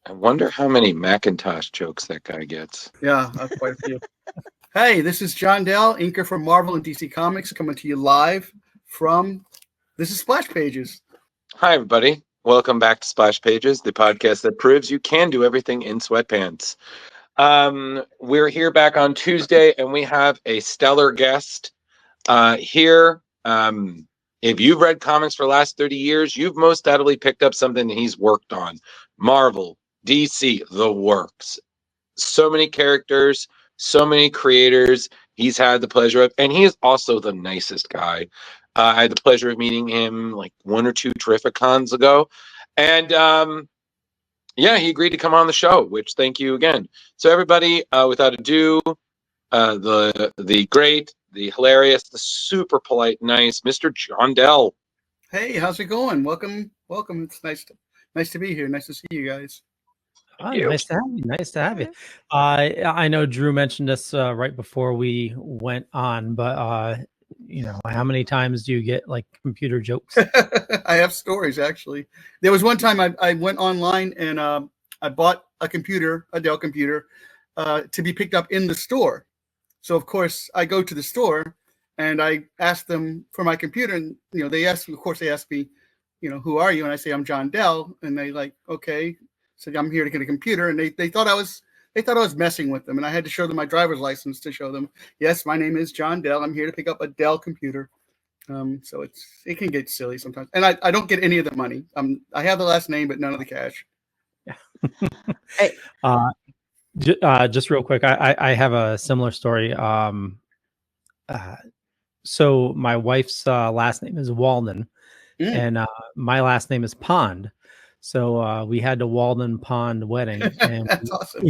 I wonder how many Macintosh jokes that guy gets. Yeah, quite a few. Hey, this is John Dell, inker from Marvel and DC Comics, coming to you live from this is Splash Pages. Hi, everybody. Welcome back to Splash Pages, the podcast that proves you can do everything in sweatpants. We're here back on Tuesday, and we have a stellar guest here. If you've read comics for the last 30 years, you've most doubtly picked up something that he's worked on. Marvel, DC, the works. So many characters, so many creators he's had the pleasure of, and he is also the nicest guy. I had the pleasure of meeting him like one or two terrific cons ago, and yeah, he agreed to come on the show, which thank you again. So everybody, without ado, the great, the hilarious, the super polite, nice Mr. John Dell. Hey, how's it going? Welcome. It's nice to be here. Nice to see you guys. Nice to have you. Nice to have you. I know Drew mentioned us right before we went on, but how many times do you get like computer jokes? I have stories actually. There was one time I went online and I bought a Dell computer, to be picked up in the store. So of course I go to the store and I asked them for my computer, and they asked me, who are you? And I say, I'm John Dell, and they like, okay. Said, I'm here to get a computer, and they thought I was messing with them, and I had to show them my driver's license to show them, yes, my name is John Dell. I'm here to pick up a Dell computer. So it can get silly sometimes, and I don't get any of the money. I have the last name, but none of the cash. Just real quick, I have a similar story. So my wife's last name is Walden, and my last name is Pond. So we had the Walden Pond wedding, and That's awesome.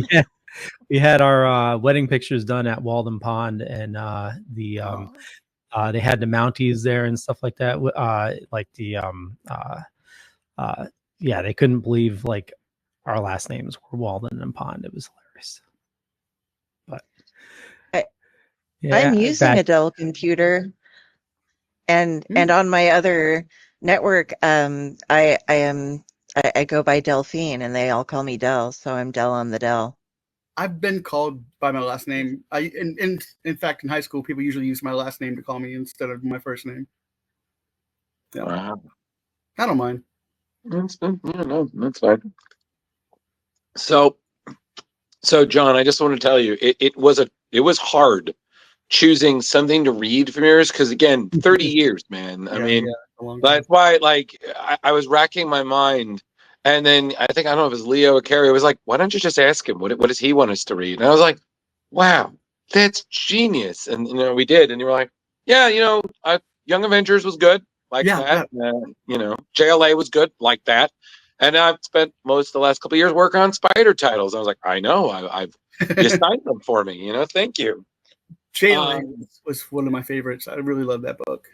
we had our wedding pictures done at Walden Pond, and they had the Mounties there and stuff like that. They couldn't believe like our last names were Walden and Pond. It was hilarious. But I'm using a Dell computer, and on my other network, I go by Delphine, and they all call me Dell, so I'm Dell on the Dell. I've been called by my last name. In fact, in high school, people usually use my last name to call me instead of my first name. Yeah. Wow. I don't mind. That's fine. So John, I just want to tell you, it was hard choosing something to read from yours, because again, 30 years, man. I mean, that's why, like, I was racking my mind, and then I don't know if it was Leo or Carrie. I was like, why don't you just ask him what does he want us to read? And I was like, wow, that's genius. And we did, and you were like, yeah, Young Avengers was good, like that. Yeah. JLA was good, like that. And I've spent most of the last couple of years working on Spider titles. I was like, I know, I've you signed them for me, thank you. JLA was one of my favorites. I really love that book.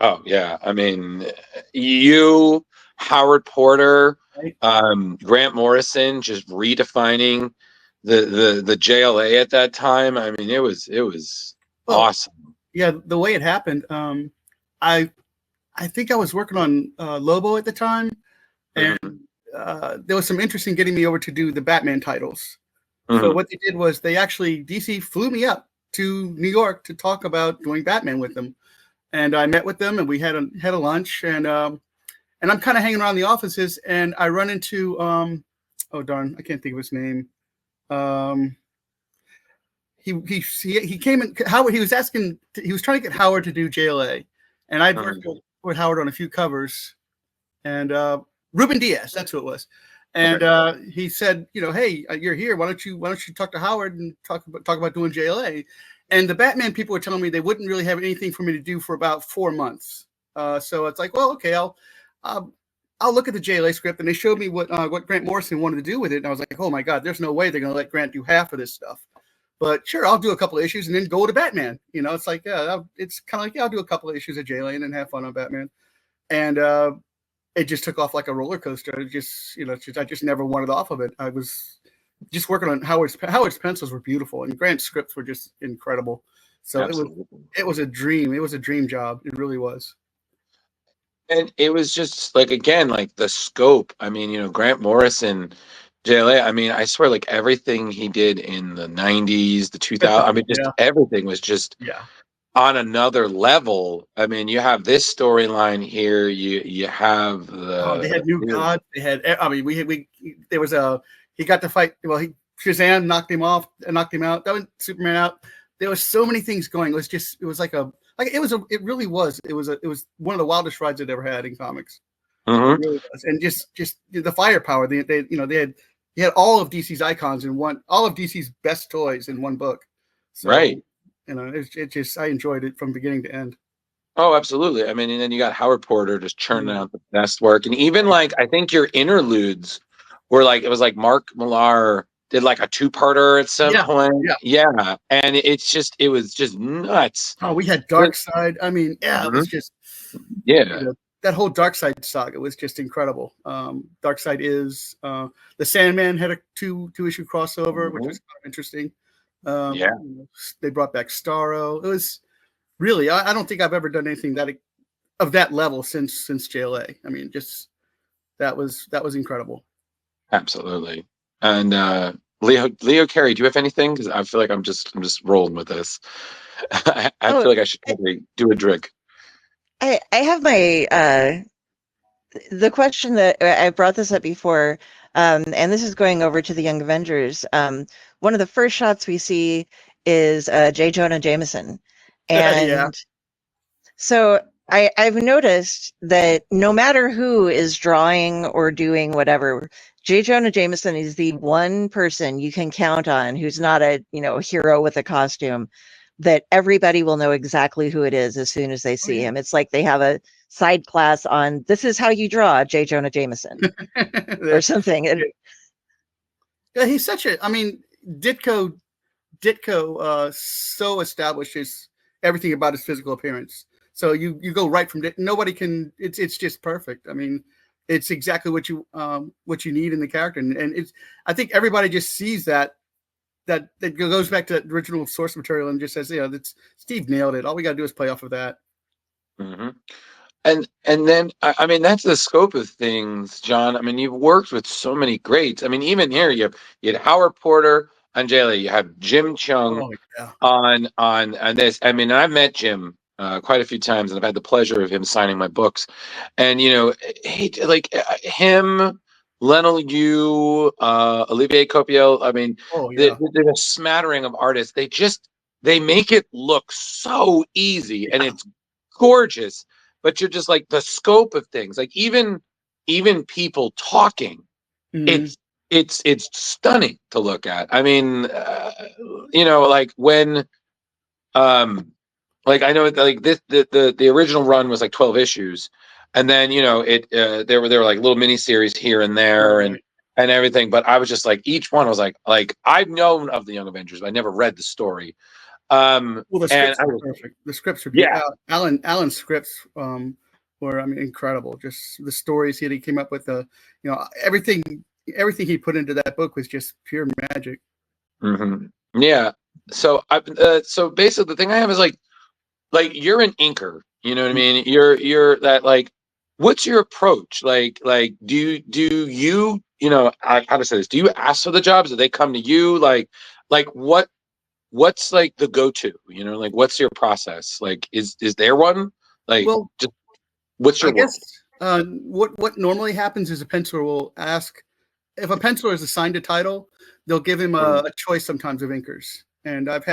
Oh yeah, I mean, you, Howard Porter, Grant Morrison, just redefining the JLA at that time. I mean, it was awesome. Yeah, the way it happened. I think I was working on Lobo at the time, and there was some interest in getting me over to do the Batman titles. So what they did was DC flew me up to New York to talk about doing Batman with them. And I met with them, and we had a lunch, and I'm kind of hanging around the offices, and I run into oh darn, I can't think of his name. He came in. Howard. He was trying to get Howard to do JLA, and I'd worked with Howard on a few covers, and Ruben Diaz, that's who it was. And he said, hey, you're here. Why don't you talk to Howard and talk about doing JLA? And the Batman people were telling me they wouldn't really have anything for me to do for about 4 months. So it's like, well, okay, I'll look at the JLA script. And they showed me what Grant Morrison wanted to do with it. And I was like, oh my God, there's no way they're going to let Grant do half of this stuff. But sure, I'll do a couple of issues and then go to Batman. It's like, it's kind of like, I'll do a couple of issues of JLA and then have fun on Batman. And it just took off like a roller coaster. It just, I just never wanted off of it. I was just working on Howard's pencils were beautiful, and Grant's scripts were just incredible. So it was a dream. It was a dream job. It really was. And it was just like, again, like the scope. I mean, Grant Morrison JLA, I mean, I swear, like everything he did in the 90s, the 2000s, I mean, just Yeah. everything was just Yeah. on another level. I mean, you have this storyline here. You have They had new the gods. They had. I mean, there was a. He got to fight. Well, Shazam knocked him off and knocked him out. That was Superman out. There was so many things going. It was just. It was like a. Like it was a. It really was. It was one of the wildest rides I'd ever had in comics. Mhm. It really was. And just the firepower. They had all of DC's icons in one. All of DC's best toys in one book. So, Right. it just. I enjoyed it from beginning to end. Oh, absolutely. I mean, and then you got Howard Porter just churning out the best work. And even like, I think your interludes were like, it was like Mark Millar did like a two-parter at some point. Yeah. And it was just nuts. Oh, we had Dark Side. I mean, it was just, that whole Dark Side saga was just incredible. Dark Side is, the Sandman had a two issue crossover, which was kind of interesting. They brought back Starro. It was really, I don't think I've ever done anything of that level since JLA. I mean, just that was incredible. Absolutely. And Leo Carey, do you have anything? Because I feel like I'm just rolling with this. I feel like I should probably do a drink. I have my the question that I brought this up before, and this is going over to the Young Avengers. One of the first shots we see is J. Jonah Jameson, and so I've noticed that no matter who is drawing or doing whatever, J. Jonah Jameson is the one person you can count on who's not a hero with a costume, that everybody will know exactly who it is as soon as they see him. It's like they have a side class on this is how you draw J. Jonah Jameson or something. Yeah, he's such a. I mean, Ditko so establishes everything about his physical appearance. So you go right from nobody can. It's just perfect. I mean, it's exactly what you need in the character, and it's. I think everybody just sees that goes back to the original source material and just says, that's Steve nailed it. All we got to do is play off of that. Mm-hmm. And then I mean, that's the scope of things, John. I mean, you've worked with so many greats. I mean, even here you had Howard Porter on JLA. You have Jim Chung on this. I mean, I've met Jim quite a few times, and I've had the pleasure of him signing my books. And him, Lionel Yu, Olivier Copiel. I mean, there's a smattering of artists. They make it look so easy, and it's gorgeous. But you're just like the scope of things, like even people talking, it's stunning to look at. I mean, like when, like I know like this the original run was like 12 issues, and then there were like little mini series here and there and everything. But I was just like each one was like I've known of the Young Avengers, but I never read the story. Well, the scripts are perfect. The scripts are Alan's scripts were incredible. Just the stories he came up with, everything he put into that book was just pure magic. Mm-hmm. Yeah. So so basically the thing I have is like you're an inker. You know what I mean? You're that like. What's your approach? Like do you how to say this? Do you ask for the jobs? Do they come to you? Like what's like the go-to, like what's your process? Like is there one? Like, well, just what's your I guess what normally happens is a penciler will ask if a penciler is assigned a title, they'll give him a choice sometimes of inkers. And I've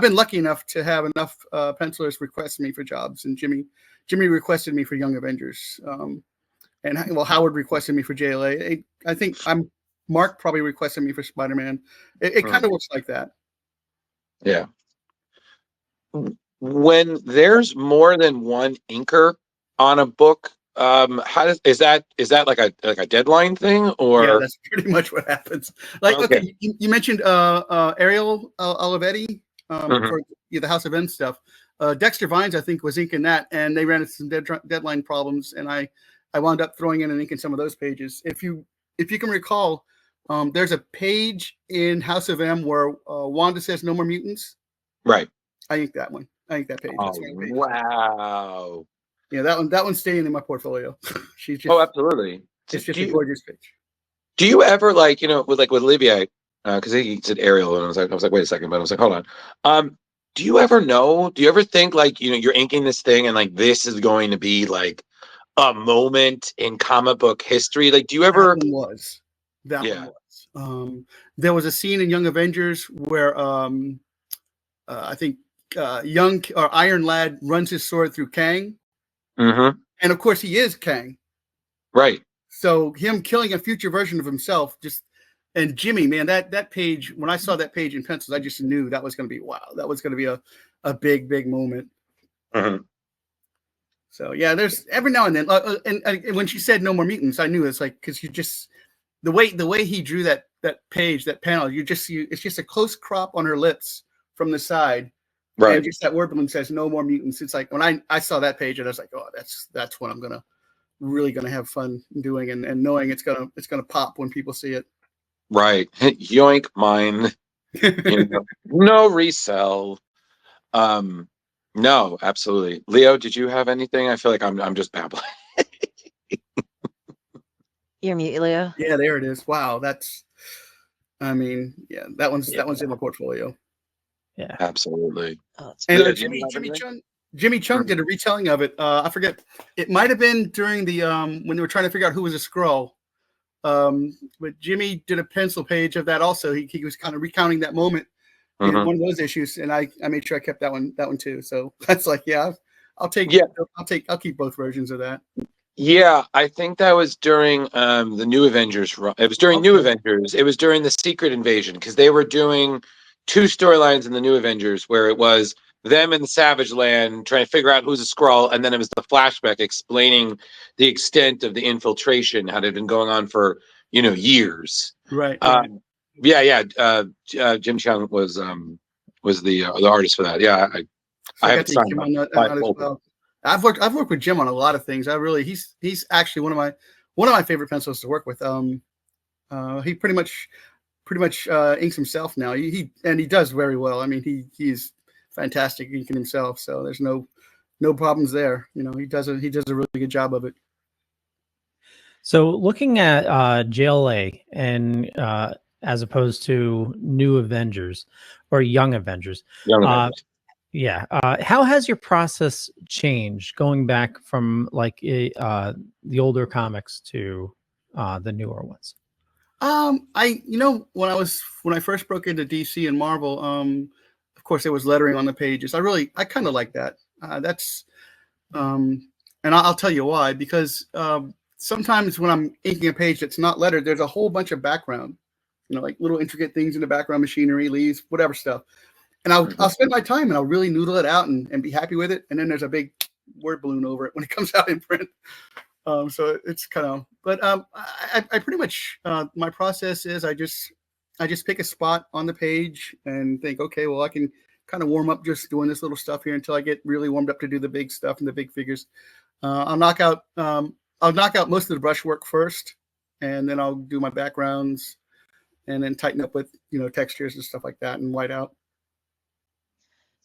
been lucky enough to have enough pencilers request me for jobs, and Jimmy requested me for Young Avengers, and Howard requested me for JLA. I think Mark probably requested me for Spider-Man. It kind of works like that. Yeah. When there's more than one inker on a book, is that like a deadline thing, or? Yeah, that's pretty much what happens. Like, okay, you mentioned Ariel Olivetti for the House of M stuff. Dexter Vines, I think, was inking that, and they ran into some deadline problems, and I wound up throwing in and inking some of those pages. If you can recall, there's a page in House of M where Wanda says no more mutants. Right. I inked that one. I inked that page. Oh, wow. Yeah, that one's staying in my portfolio. She's just absolutely. It's just a gorgeous page. Do you ever like, with Olivier, because he said Ariel, and I was like, wait a second, but I was like, hold on. Do you ever think like, you're inking this thing and like this is going to be like a moment in comic book history? Like, do you ever? That one was. That Yeah. one was. There was a scene in Young Avengers where I think young or Iron Lad runs his sword through Kang, Mm-hmm. and of course he is Kang. Right. So him killing a future version of himself, and Jimmy, man, that page, when I saw that page in pencils, I just knew that was going to be wow. That was going to be a big moment. Mm-hmm. So yeah, there's every now and then, and when she said no more mutants, I knew it's like because you just the way he drew that page, that panel, it's just a close crop on her lips from the side, right? And just that word balloon says no more mutants. It's like when I saw that page, and I was like, oh, that's what I'm really gonna have fun doing, and knowing it's gonna pop when people see it. Right. Yoink, mine. No resell. No, absolutely. Leo, did you have anything? I feel like I'm just babbling. You're mute, Leo. Yeah, there it is. Wow, that one's in my portfolio. Yeah, absolutely. Oh, and Leo, Jimmy Chung did a retelling of it. I forget. It might have been during the when they were trying to figure out who was a Skrull. But Jimmy did a pencil page of that also. He was kind of recounting that moment in one of those issues, and I made sure I kept that one too. So that's like, yeah, I'll keep both versions of that. Yeah, I think that was during the New Avengers. It was during New Avengers. It was during the Secret Invasion because they were doing 2 storylines in the New Avengers where it was them in the Savage Land trying to figure out who's a Skrull, and then it was the flashback explaining the extent of the infiltration, how it had been going on for years. Right. Jim Chung was the artist for that. Yeah, I have signed him on that as well. I've worked with Jim on a lot of things. He's actually one of my favorite pencils to work with. He pretty much inks himself now. He does very well. I mean, he's fantastic inking himself. So there's no problems there. He does a really good job of it. So looking at JLA and as opposed to New Avengers or Young Avengers. Yeah. How has your process changed going back from like the older comics to the newer ones? When I first broke into DC and Marvel, of course there was lettering on the pages. I kind of like that. And I'll tell you why, because sometimes when I'm inking a page that's not lettered, there's a whole bunch of background, like little intricate things in the background, machinery, leaves, whatever stuff. And I'll spend my time and I'll really noodle it out and be happy with it. And then there's a big word balloon over it when it comes out in print. So it's kind of, but I pretty much, my process is I just pick a spot on the page and think, okay, well, I can kind of warm up just doing this little stuff here until I get really warmed up to do the big stuff and the big figures. I'll knock out most of the brush work first, and then I'll do my backgrounds and then tighten up with, textures and stuff like that and white out.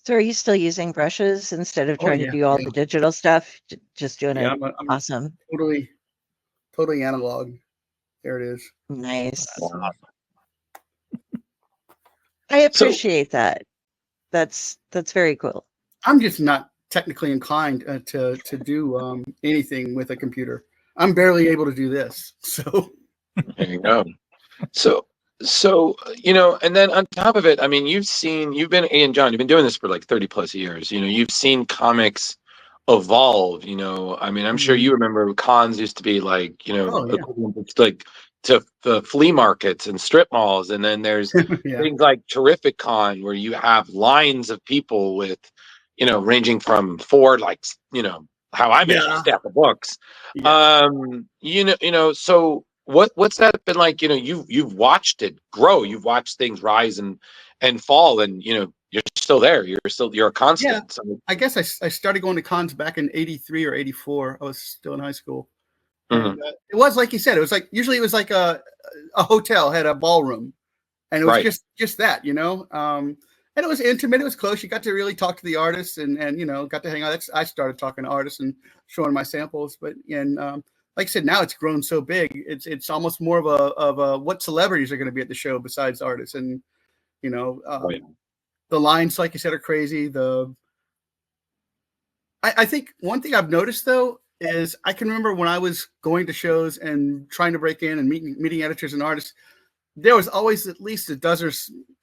So are you still using brushes instead of trying to do all the digital stuff? Just doing it. I'm awesome. Totally analog. There it is. Nice. Wow. I appreciate that. That's very cool. I'm just not technically inclined to do anything with a computer. I'm barely able to do this. So there you go. So, and then on top of it, I mean, you've been doing this for like 30 plus years. You've seen comics evolve. I mean, I'm sure you remember cons used to be like, like to the flea markets and strip malls. And then there's things like Terrific Con where you have lines of people with, ranging from 4, like, how I managed to stack the books. So what's that been like? You've watched it grow. You've watched things rise and fall, and you're still there. You're a constant. Yeah. So. I guess I started going to cons back in '83 or '84. I was still in high school. And, it was like you said. It was like usually it was like a hotel had a ballroom, and it was just that, and it was intimate. It was close. You got to really talk to the artists and got to hang out. I started talking to artists and showing my samples. But like I said, now it's grown so big. It's almost more of a what celebrities are going to be at the show besides artists, and the lines, like you said, are crazy. I think one thing I've noticed though is I can remember when I was going to shows and trying to break in and meeting editors and artists, there was always at least a dozen,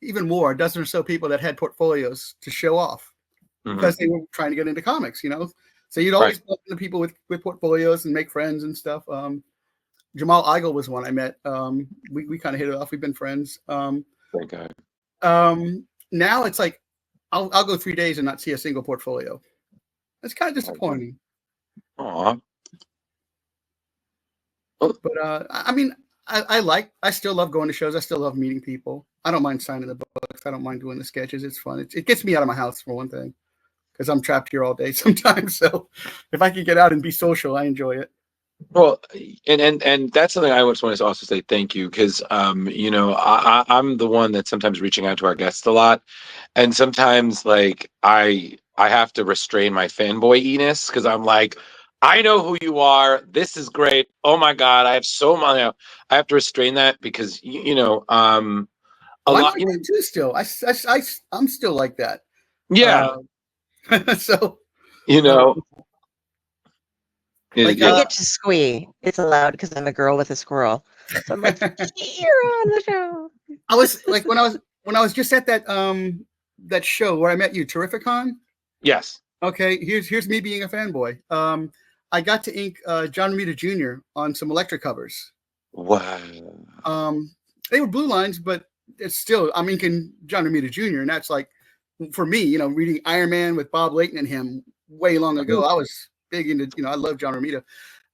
even more, a dozen or so people that had portfolios to show off because they were trying to get into comics, So you'd always bump into people with portfolios and make friends and stuff. Jamal Igle was one I met. We kind of hit it off. We've been friends. Great guy. Now it's like I'll go 3 days and not see a single portfolio. It's kind of disappointing. Aww. But I mean, I still love going to shows. I still love meeting people. I don't mind signing the books. I don't mind doing the sketches. It's fun. It gets me out of my house for one thing, because I'm trapped here all day sometimes. So if I can get out and be social, I enjoy it. Well, and that's something I just wanted to also say thank you, because I'm the one that's sometimes reaching out to our guests a lot, and sometimes like I have to restrain my fanboy-iness, because I'm like, I know who you are. This is great. Oh my God, I have so much. I have to restrain that because I'm like that too. Still, I'm still like that. Yeah. So I get to squee. It's allowed because I'm a girl with a squirrel. So I'm like, you're on the show. I was like when I was just at that show where I met you, Terrificon. Yes. Okay. Here's me being a fanboy. I got to ink John Romita Jr. on some Electra covers. Wow. They were blue lines, but it's still, I'm inking John Romita Jr. And that's like, for me, reading Iron Man with Bob Layton and him way long ago, I was big into, I love John Romita.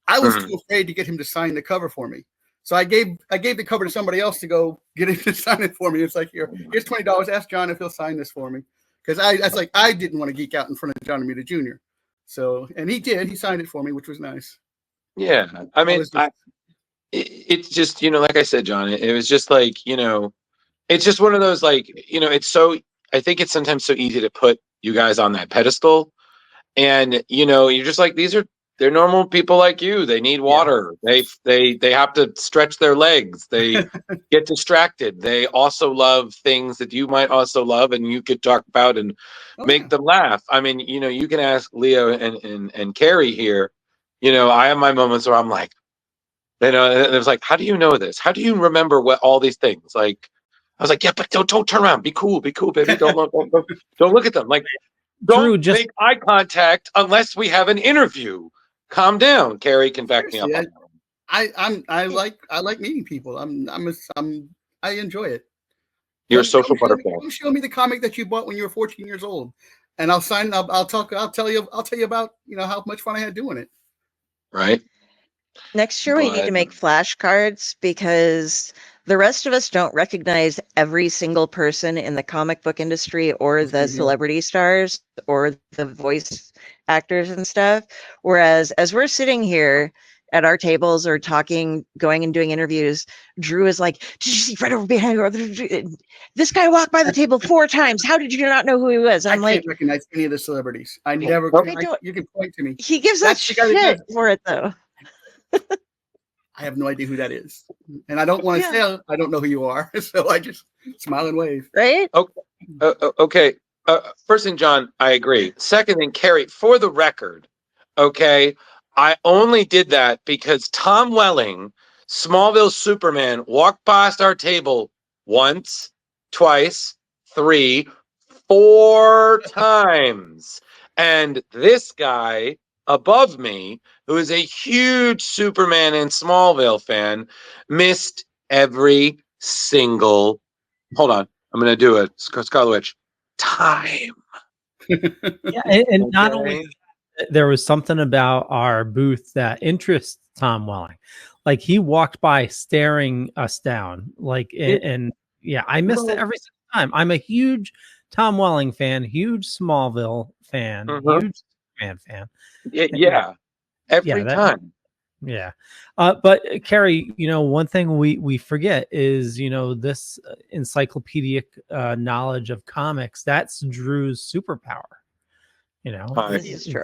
I was too afraid to get him to sign the cover for me. So I gave the cover to somebody else to go get him to sign it for me. It's like, here's $20. Ask John if he'll sign this for me. Because I didn't want to geek out in front of John Romita Jr. So, and he did. He signed it for me, which was nice. Yeah. I mean, it's just, like I said, John, it was just like, it's just one of those, like, it's so, I think it's sometimes so easy to put you guys on that pedestal. And, you're just like, they're normal people like you. They need water. Yeah. They have to stretch their legs. They get distracted. They also love things that you might also love, and you could talk about and make them laugh. I mean, you can ask Leo and Carrie here. I have my moments where I'm like, and it was like, how do you know this? How do you remember what all these things? Like, I was like, yeah, but don't turn around. Be cool, baby. Don't look at them. Like, don't make eye contact unless we have an interview. Calm down. Carrie can back me up. I like meeting people. I enjoy it. You're a social butterfly. Show me the comic that you bought when you were 14 years old, and I'll sign. I'll tell you about how much fun I had doing it. Right. Next year we need to make flashcards, because the rest of us don't recognize every single person in the comic book industry or the celebrity stars or the voice actors and stuff. Whereas as we're sitting here at our tables or talking, going and doing interviews, Drew is like, did you see right over behind her? This guy walked by the table 4 times. How did you not know who he was? I'm like, can't recognize any of the celebrities. I never. You can point to me. He gives us shit for it though. I have no idea who that is, and I don't want to say I don't know who you are, so I just smile and wave. Right? Okay. First thing, John, I agree. Second thing, Carrie, for the record, okay, I only did that because Tom Welling, Smallville Superman, walked past our table once, twice, 3, 4 times, and this guy above me, who is a huge Superman and Smallville fan, missed every single, hold on, I'm going to do it, Scarlet Witch, time. Yeah, and not only there was something about our booth that interests Tom Welling. Like, he walked by staring us down. Like, and I missed it every single time. I'm a huge Tom Welling fan, huge Smallville fan, huge Superman fan. Yeah. Every time. Yeah. But Carrie, one thing we forget is, this encyclopedic knowledge of comics, that's Drew's superpower. This is true.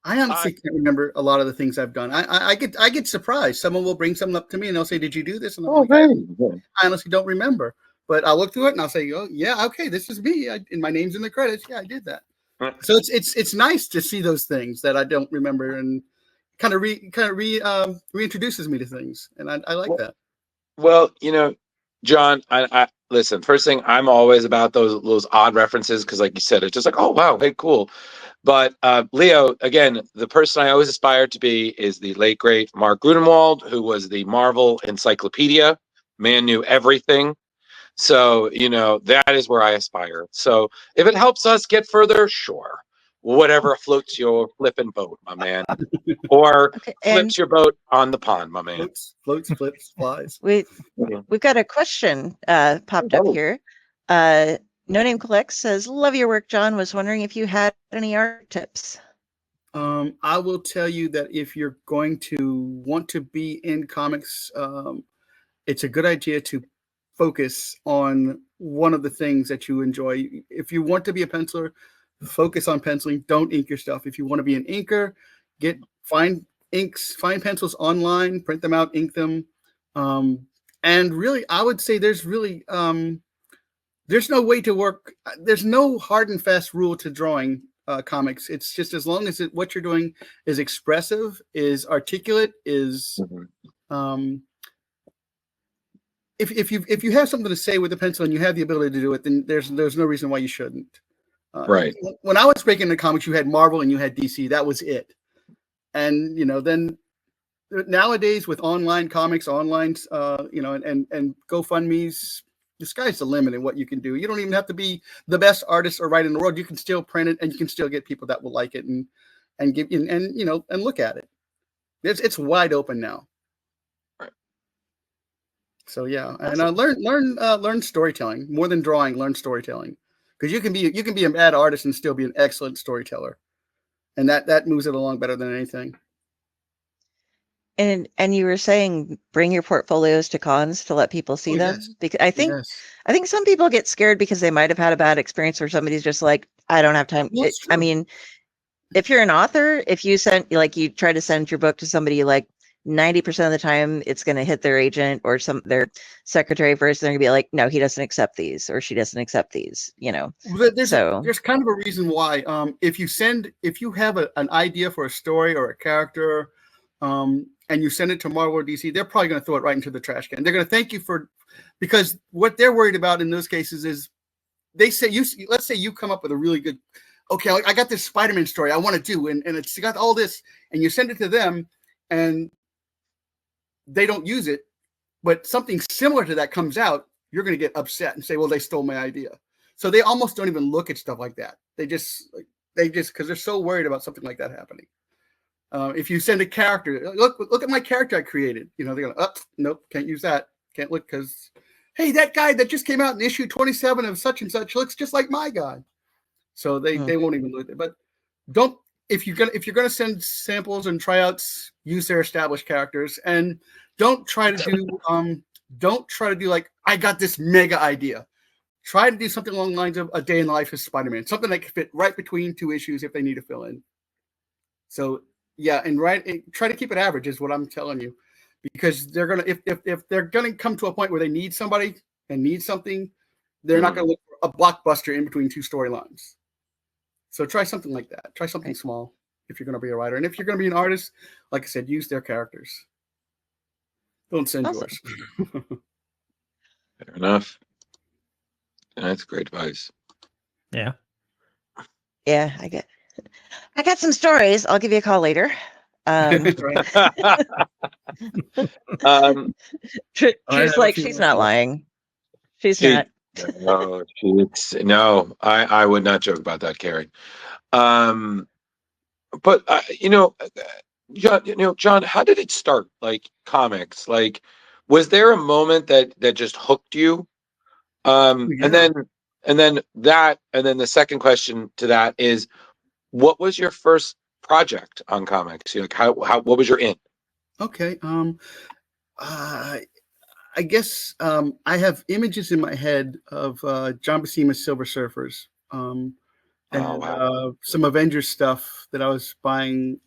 I honestly can't remember a lot of the things I've done. I get surprised. Someone will bring something up to me and they'll say, "Did you do this?" And I'm like, I honestly don't remember. But I'll look through it and I'll say, "Oh yeah, okay, this is me." And my name's in the credits. Yeah, I did that. So it's nice to see those things that I don't remember and kind of reintroduces me to things, and I like that. Well, John, I listen. First thing, I'm always about those odd references because, like you said, it's just like, oh wow, hey, cool. But Leo, again, the person I always aspired to be is the late great Mark Gruenwald, who was the Marvel encyclopedia. Man knew everything. So, that is where I aspire. So if it helps us get further, sure. Whatever floats your flipping boat, my man. Or flips your boat on the pond, my man. Floats, flips, flies. We've got a question popped up here. No Name Collects says, "Love your work, John. Was wondering if you had any art tips." I will tell you that if you're going to want to be in comics, it's a good idea to focus on one of the things that you enjoy. If you want to be a penciler, focus on penciling. Don't ink your stuff. If you want to be an inker, find pencils online, print them out, ink them. And really, I would say there's no way to work. There's no hard and fast rule to drawing comics. It's just as long as what you're doing is expressive, is articulate, is if you have something to say with a pencil and you have the ability to do it, then there's no reason why you shouldn't. Right. When I was breaking into comics, you had Marvel and you had DC. That was it. And then nowadays with online comics, and GoFundMe's, the sky's the limit in what you can do. You don't even have to be the best artist or writer in the world. You can still print it, and you can still get people that will like it and look at it. It's wide open now. Right. So yeah, and learn storytelling more than drawing. Learn storytelling, because you can be a bad artist and still be an excellent storyteller, and that moves it along better than anything. And you were saying bring your portfolios to cons to let people see them, because I think some people get scared because they might have had a bad experience where somebody's just like, I don't have time. I mean, if you're an author, if you you try to send your book to somebody, like 90% of the time it's going to hit their agent or their secretary first, and they're gonna be like, no, he doesn't accept these, or she doesn't accept these, There's kind of a reason why. If you have an idea for a story or a character, and you send it to Marvel or DC, they're probably going to throw it right into the trash can. They're going to thank you because what they're worried about in those cases is, they say let's say you come up with a really good, okay, I got this Spider-Man story I want to do, and it's got all this, and you send it to them, and they don't use it, but something similar to that comes out, you're going to get upset and say, well, they stole my idea. So they almost don't even look at stuff like that. They just because they're so worried about something like that happening. If you send a character, look at my character I created. They're going, nope, can't use that. Can't look, because, hey, that guy that just came out in issue 27 of such and such looks just like my guy. So they won't even look at it. But if you're gonna send samples and tryouts, use their established characters, and don't try to do like, I got this mega idea. Try to do something along the lines of A Day in the Life of Spider-Man, something that can fit right between two issues if they need to fill in. So yeah, and try to keep it average is what I'm telling you, because they're gonna if they're gonna come to a point where they need somebody and need something, they're not gonna look for a blockbuster in between two storylines. So try something like that. Try something small if you're gonna be a writer, and if you're gonna be an artist, like I said, use their characters. Don't send yours. Fair enough. That's great advice. Yeah. Yeah, I got some stories. I'll give you a call later. She's like, she's not lying. She's not. No, I would not joke about that, Carrie. But John, how did it start? Like comics, like, was there a moment that just hooked you? And then the second question to that is, what was your first project on comics? Like, what was your in? Okay. I guess I have images in my head of John Buscema's Silver Surfers, and wow. some Avengers stuff that I was buying.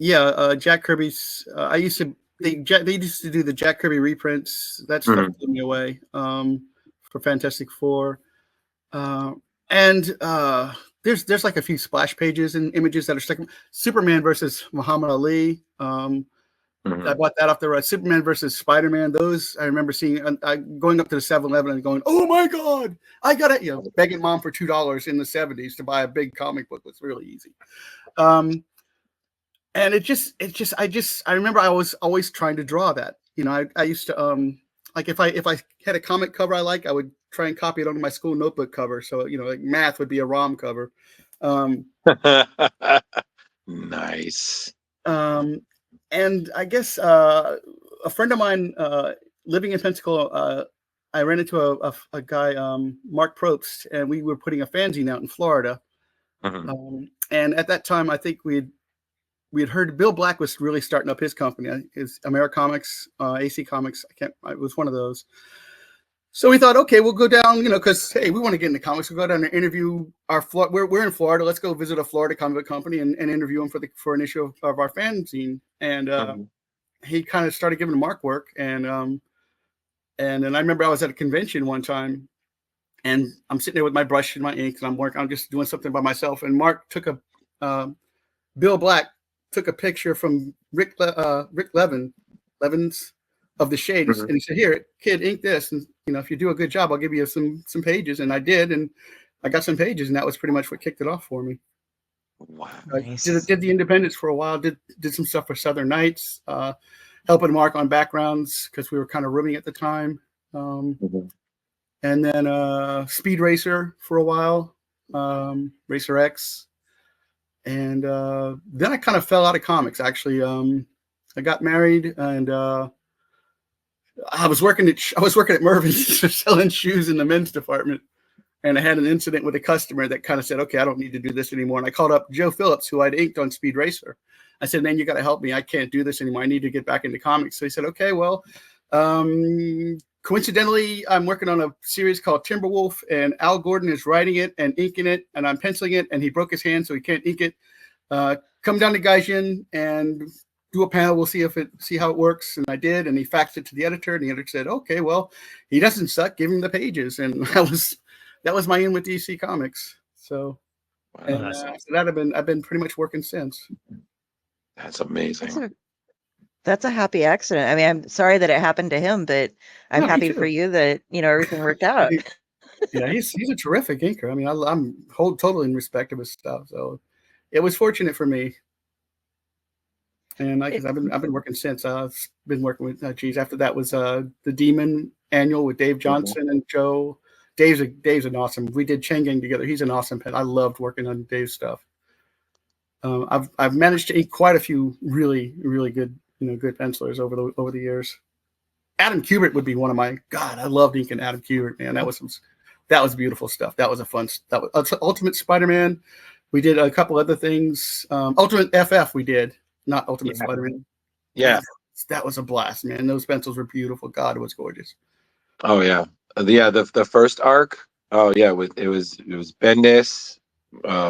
Jack Kirby's. I used to they used to do the Jack Kirby reprints. That stuff blew me away. For Fantastic Four, and there's like a few splash pages and images that are stuck. Superman versus Muhammad Ali. I bought that off the Superman versus Spider-Man. Those I remember seeing. Going up to the 7-Eleven and going, "Oh my God, I got it!" Begging mom for $2 in the '70s to buy a big comic book was really easy. And I remember I was always trying to draw that. I used to like if I had a comic cover I like, I would try and copy it onto my school notebook cover. So like math would be a ROM cover. Nice. And I guess a friend of mine living in Pensacola, I ran into a guy, Mark Probst, and we were putting a fanzine out in Florida. And at that time, I think we had heard Bill Black was really starting up his company, his Americomics, AC Comics. It was one of those. So we thought, okay, we'll go down, because hey, we want to get into comics. We'll go down and interview we're in Florida. Let's go visit a Florida comic company and interview them for an issue of our fanzine. And he kind of started giving Mark work, and then I remember I was at a convention one time, and I'm sitting there with my brush and my ink, and I'm just doing something by myself. And Mark took Bill Black took a picture from Rick Levin's of the Shades, and he said, "Here, kid, ink this, and if you do a good job, I'll give you some pages." And I did, and I got some pages, and that was pretty much what kicked it off for me. Wow. Nice. Did the independents for a while. Did some stuff for Southern Nights, helping Mark on backgrounds because we were kind of rooming at the time. And then Speed Racer for a while, Racer X, and then I kind of fell out of comics. Actually, I got married, and I was working at Mervyn's selling shoes in the men's department, and I had an incident with a customer that kind of said, "Okay, I don't need to do this anymore." And I called up Joe Phillips, who I'd inked on Speed Racer. I said, "Man, you got to help me. I can't do this anymore. I need to get back into comics." So he said, "Okay, well, coincidentally, I'm working on a series called Timberwolf, and Al Gordon is writing it and inking it, and I'm penciling it, and he broke his hand, so he can't ink it. Come down to Gaijin and do a panel. We'll see how it works." And I did, and he faxed it to the editor, and the editor said, "Okay, well, he doesn't suck. Give him the pages." And that was my in with DC Comics. So, and so that I've been pretty much working since. That's amazing. That's a happy accident. I mean, I'm sorry that it happened to him, but I'm happy for you that everything worked out. Yeah, he's a terrific inker. I mean, I'm totally in respect of his stuff. So it was fortunate for me. And because I've been working since. I've been working with after that was the Demon Annual with Dave Johnson and Joe. Dave's an awesome. We did Chain Gang together. He's an awesome pen. I loved working on Dave's stuff. I've managed to ink quite a few really, really good good pencilers over the years. Adam Kubert would be one of my God. I loved inking Adam Kubert, man. That was beautiful stuff. That was a fun. That was Ultimate Spider-Man. We did a couple other things. Ultimate FF we did, not Ultimate Spider-Man. Yeah, that was a blast, man. Those pencils were beautiful. God, it was gorgeous. Oh yeah, the first arc. Oh yeah, it was Bendis,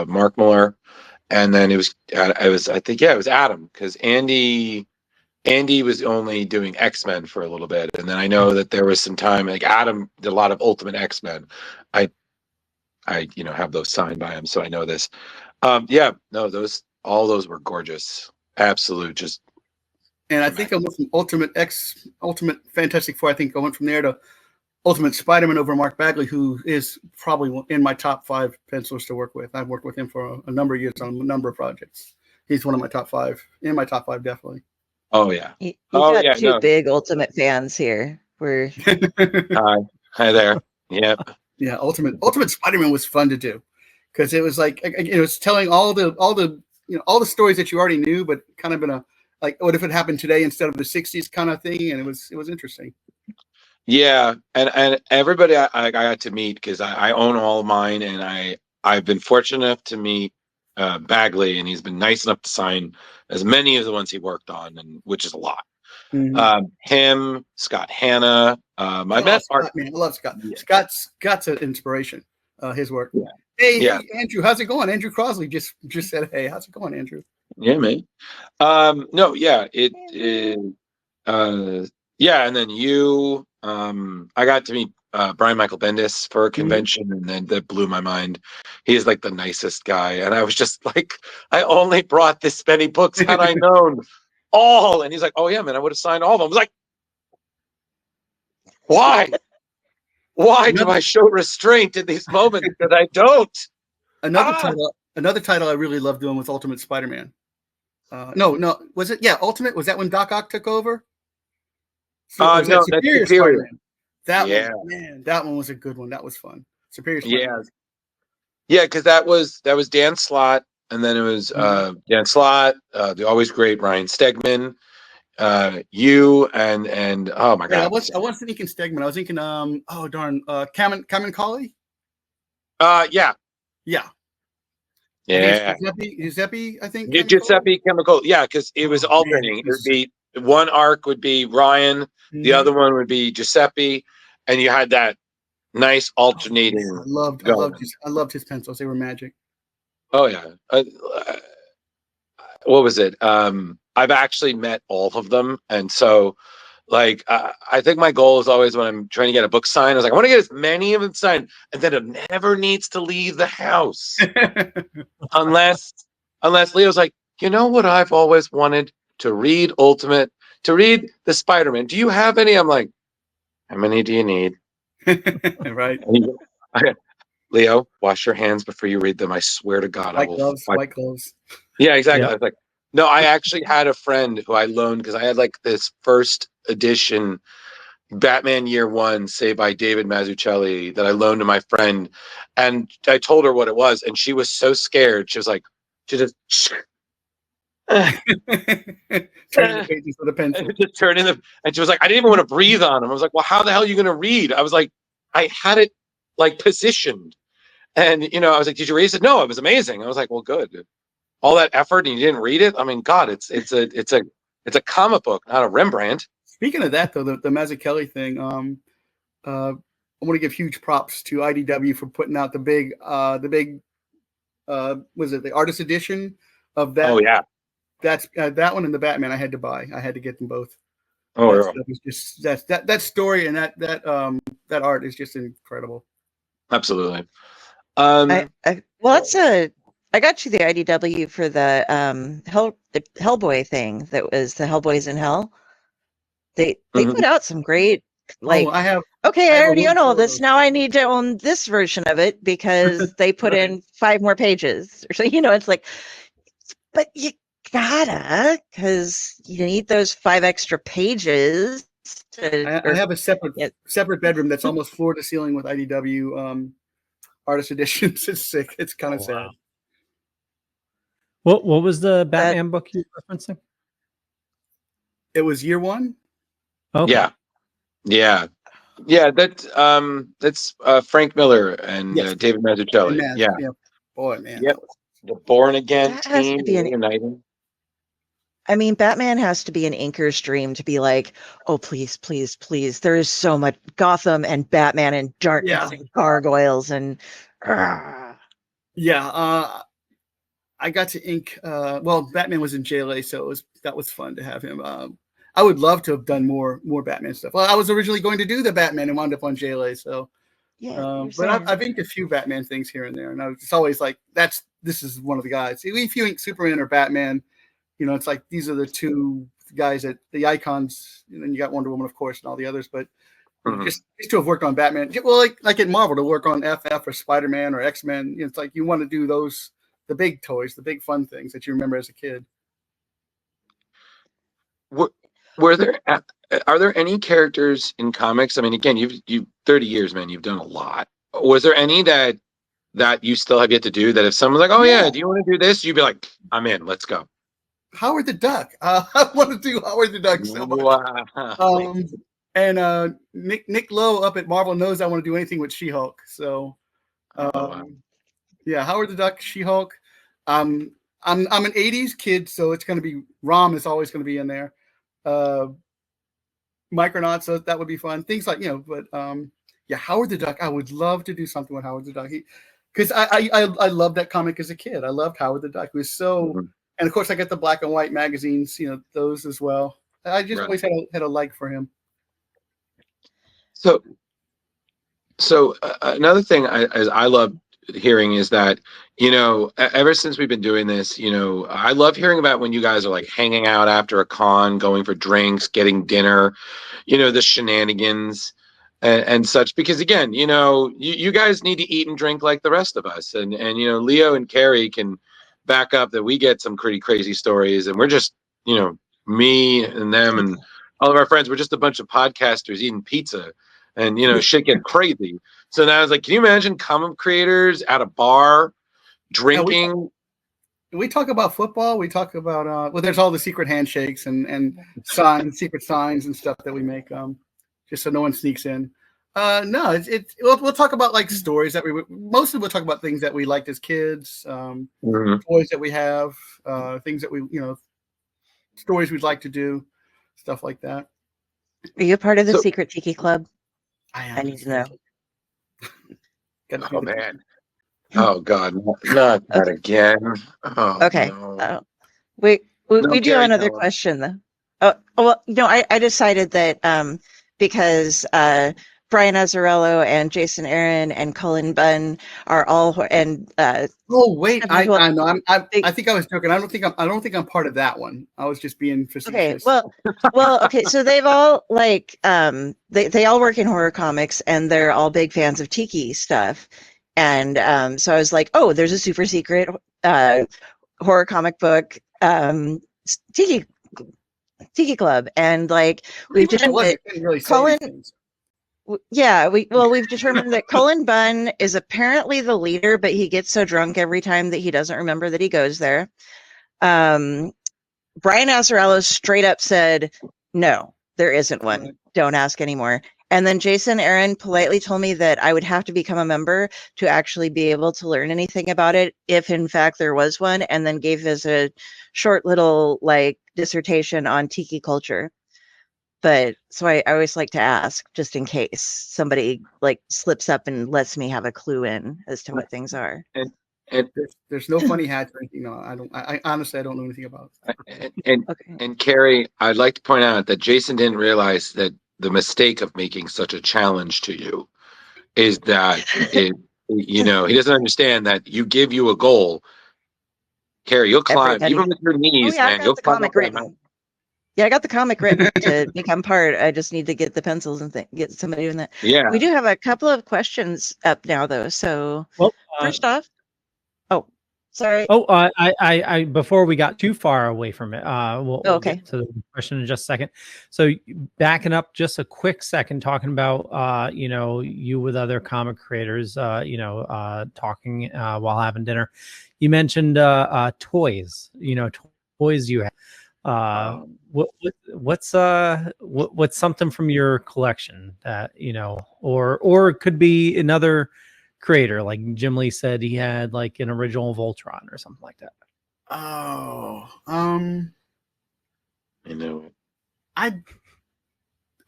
Mark Millar, and then it was Adam, because Andy was only doing X-Men for a little bit, and then I know that there was some time like Adam did a lot of Ultimate X-Men. I have those signed by him, so I know this. All those were gorgeous, absolute, just. And I think I went from Ultimate Fantastic Four. I think I went from there to Ultimate Spider-Man over Mark Bagley, who is probably in my top 5 pencilers to work with. I've worked with him for a number of years on a number of projects. He's one of my top 5, in my top 5 definitely. Oh yeah. You got two big Ultimate fans here. We're hi there. Yep. Yeah, Ultimate Spider-Man was fun to do because it was like it was telling all the stories that you already knew, but kind of in a like what if it happened today instead of the 60s kind of thing, and it was interesting. Yeah, and everybody I got to meet, because I own all of mine, and I've been fortunate enough to meet Bagley, and he's been nice enough to sign as many of the ones he worked on, and which is a lot. Mm-hmm. Him, Scott Hanna, I met Scott, man. I love Scott. Yeah. Scott's an inspiration. His work. Yeah. Hey, Andrew, how's it going? Andrew Crosley just said, "Hey, how's it going, Andrew?" Yeah, man. No, yeah, and then you, I got to meet Brian Michael Bendis for a convention, and then that blew my mind. He is like the nicest guy, and I was just like, I only brought this many books had I known all. And he's like, "Oh yeah, man, I would have signed all of them." I was like, why? Why do I show restraint in these moments that I don't? Another title I really loved doing was Ultimate Spider-Man. No, was it? Yeah, Ultimate. Was that when Doc Ock took over? No, that's Superior. That one was a good one. That was fun. Superior Spider-Man. Yeah, because that was Dan Slott, and then it was Dan Slott, the always great Ryan Stegman, you and oh my god. I wasn't thinking Stegman. I was thinking Kamen Colley. Yeah. Giuseppe, I think. Giuseppe Chemical, yeah, because it was alternating. It would be one arc would be Ryan, the other one would be Giuseppe, and you had that nice alternating. I loved his pencils. They were magic. Oh yeah. What was it? I've actually met all of them, and so like I think my goal is always when I'm trying to get a book signed, I was like, I want to get as many of them signed, and then it never needs to leave the house. unless Leo's like, you know what I've always wanted to read to read the Spider-Man. Do you have any? I'm like, how many do you need? Right. Leo, wash your hands before you read them. I swear to God, white gloves. Yeah, exactly. Yep. I was like, no, I actually had a friend who I loaned because I had like this first edition Batman Year One, say by David Mazzucchelli, that I loaned to my friend, and I told her what it was, and she was so scared. She was like, she just turning the pages with a pencil. Just turning them, and she was like, I didn't even want to breathe on them. I was like, well, how the hell are you going to read? I was like, I had it like positioned, and I was like, did you read it? He said, no, it was amazing. I was like, well, good. All that effort and you didn't read it. I mean, God, it's a comic book, not a Rembrandt. Speaking of that, though, the Mazzucchelli thing, I want to give huge props to IDW for putting out the big was it the artist edition of that? Oh yeah, that's that one and the Batman. I had to buy. I had to get them both. Oh yeah. That story and that art is just incredible. Absolutely. I got you the IDW for the Hellboy thing. That was the Hellboys in Hell. They put out some great I already own all this. Now I need to own this version of it because they put in 5 more pages. So it's like, but you gotta, because you need those 5 extra pages. I have a separate bedroom that's almost floor to ceiling with IDW artist editions. It's sick. It's kind of sad. What was the Batman book you were referencing? It was Year One. Okay. Yeah. That's Frank Miller and David Mazzucchelli. Yeah. Boy, man. Yep. The Born Again team uniting. I mean, Batman has to be an inker's dream to be like, oh, please, please, please. There is so much Gotham and Batman and darkness and gargoyles and. I got to ink. Batman was in JLA, so that was fun to have him. I would love to have done more Batman stuff. Well, I was originally going to do the Batman and wound up on JLA, so. But I've inked a few Batman things here and there, and it's always like this is one of the guys. If you ink Superman or Batman, it's like these are the two guys that the icons, and then you got Wonder Woman, of course, and all the others. But just to have worked on Batman, well, like at Marvel to work on FF or Spider-Man or X-Men, it's like you want to do those. The big toys, the big fun things that you remember as a kid. Are there any characters in comics? I mean, again, you've 30 years, man. You've done a lot. Was there any that you still have yet to do? That if someone's like, "Oh yeah, do you want to do this?" You'd be like, "I'm in. Let's go." Howard the Duck. I want to do Howard the Duck so much. Wow. And Nick Lowe up at Marvel knows I want to do anything with She-Hulk. So. Yeah, Howard the Duck, She-Hulk. I'm an '80s kid, so it's going to be Rom is always going to be in there. Micronauts, so that would be fun. Things like, but yeah, Howard the Duck. I would love to do something with Howard the Duck. Because I loved that comic as a kid. I loved Howard the Duck. It was so, and of course I got the black and white magazines, those as well. I just always had a like for him. So another thing I love hearing is that, ever since we've been doing this, I love hearing about when you guys are like hanging out after a con, going for drinks, getting dinner, the shenanigans and such, because again, you guys need to eat and drink like the rest of us. And Leo and Carrie can back up that we get some pretty crazy stories, and we're just, me and them and all of our friends, we're just a bunch of podcasters eating pizza, and shit get crazy. So now I was like, can you imagine comic creators at a bar drinking? We talk about football. We talk about there's all the secret handshakes and signs, secret signs and stuff that we make, just so no one sneaks in. No, we'll talk about like stories that mostly we'll talk about things that we liked as kids, toys that we have, things that we stories we'd like to do, stuff like that. Are you a part of the secret tiki club? I need to know. Oh man. Oh God, not that again. Oh, okay. No. We do have another question though. Oh well, I decided that because Brian Azzarello and Jason Aaron and Cullen Bunn are all and oh wait, I know. I think I was joking. I don't think I'm part of that one. I was just being facetious. Okay, well, okay. So they've all like they all work in horror comics, and they're all big fans of tiki stuff. And so I was like, oh, there's a super secret horror comic book tiki club, and like we've determined that Cullen. Yeah, we've determined that Cullen Bunn is apparently the leader, but he gets so drunk every time that he doesn't remember that he goes there. Brian Azzarello straight up said, no, there isn't one. Don't ask anymore. And then Jason Aaron politely told me that I would have to become a member to actually be able to learn anything about it, if in fact there was one, and then gave us a short little like dissertation on tiki culture. But so I always like to ask, just in case somebody like slips up and lets me have a clue in as to what things are. And there's no funny hats or anything. No, I honestly don't know anything about it. And Carrie, I'd like to point out that Jason didn't realize that the mistake of making such a challenge to you is that he doesn't understand that you give you a goal. Carrie, you'll climb even with your knees, man. You'll climb up that mountain. Yeah, I got the comic written to become part. I just need to get the pencils and get somebody doing that. Yeah. We do have a couple of questions up now, though. So first off, sorry. I before we got too far away from it, we'll get to the question in just a second. So backing up just a quick second, talking about you with other comic creators, talking while having dinner. You mentioned toys. Toys you have. What's something from your collection that or it could be another creator, like Jim Lee said he had like an original Voltron or something like that. I know it.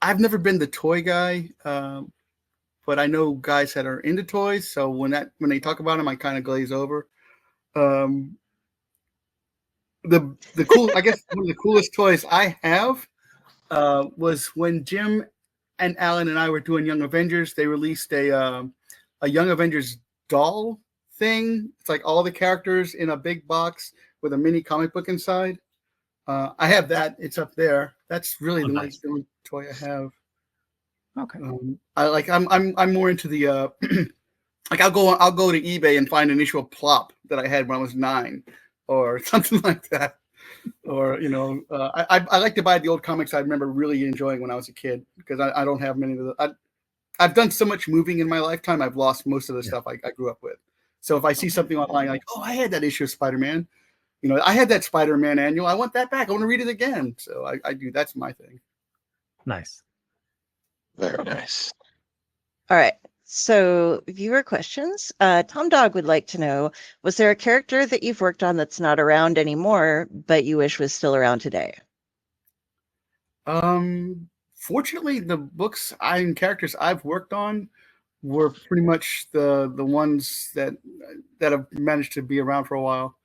I've never been the toy guy, but I know guys that are into toys, so when they talk about them I kind of glaze over. The cool, I guess one of the coolest toys I have was when Jim and Alan and I were doing Young Avengers. They released a Young Avengers doll thing. It's like all the characters in a big box with a mini comic book inside. I have that. It's up there. That's really the only toy I have. Okay. I'm more into the like I'll go to eBay and find an issue of Plop that I had when I was 9. Or something like that, or I like to buy the old comics I remember really enjoying when I was a kid, because I don't have many of the. I've done so much moving in my lifetime, I've lost most of the stuff I grew up with. So if I see something online like, oh, I had that issue of Spider-Man, I had that Spider-Man annual, I want that back, I want to read it again. So I do. That's my thing. Nice, very nice. All right. So viewer questions. Tom Dog would like to know, was there a character that you've worked on that's not around anymore, but you wish was still around today? Fortunately, the books and characters I've worked on were pretty much the ones that have managed to be around for a while.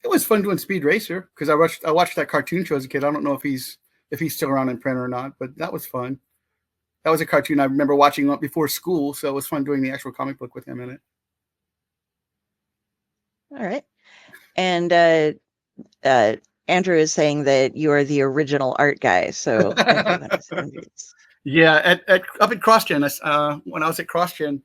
It was fun doing Speed Racer because I watched that cartoon show as a kid. I don't know if he's still around in print or not, but that was fun. That was a cartoon I remember watching before school, so it was fun doing the actual comic book with him in it. All right. And Andrew is saying that you are the original art guy. So yeah, up at CrossGen, when I was at CrossGen,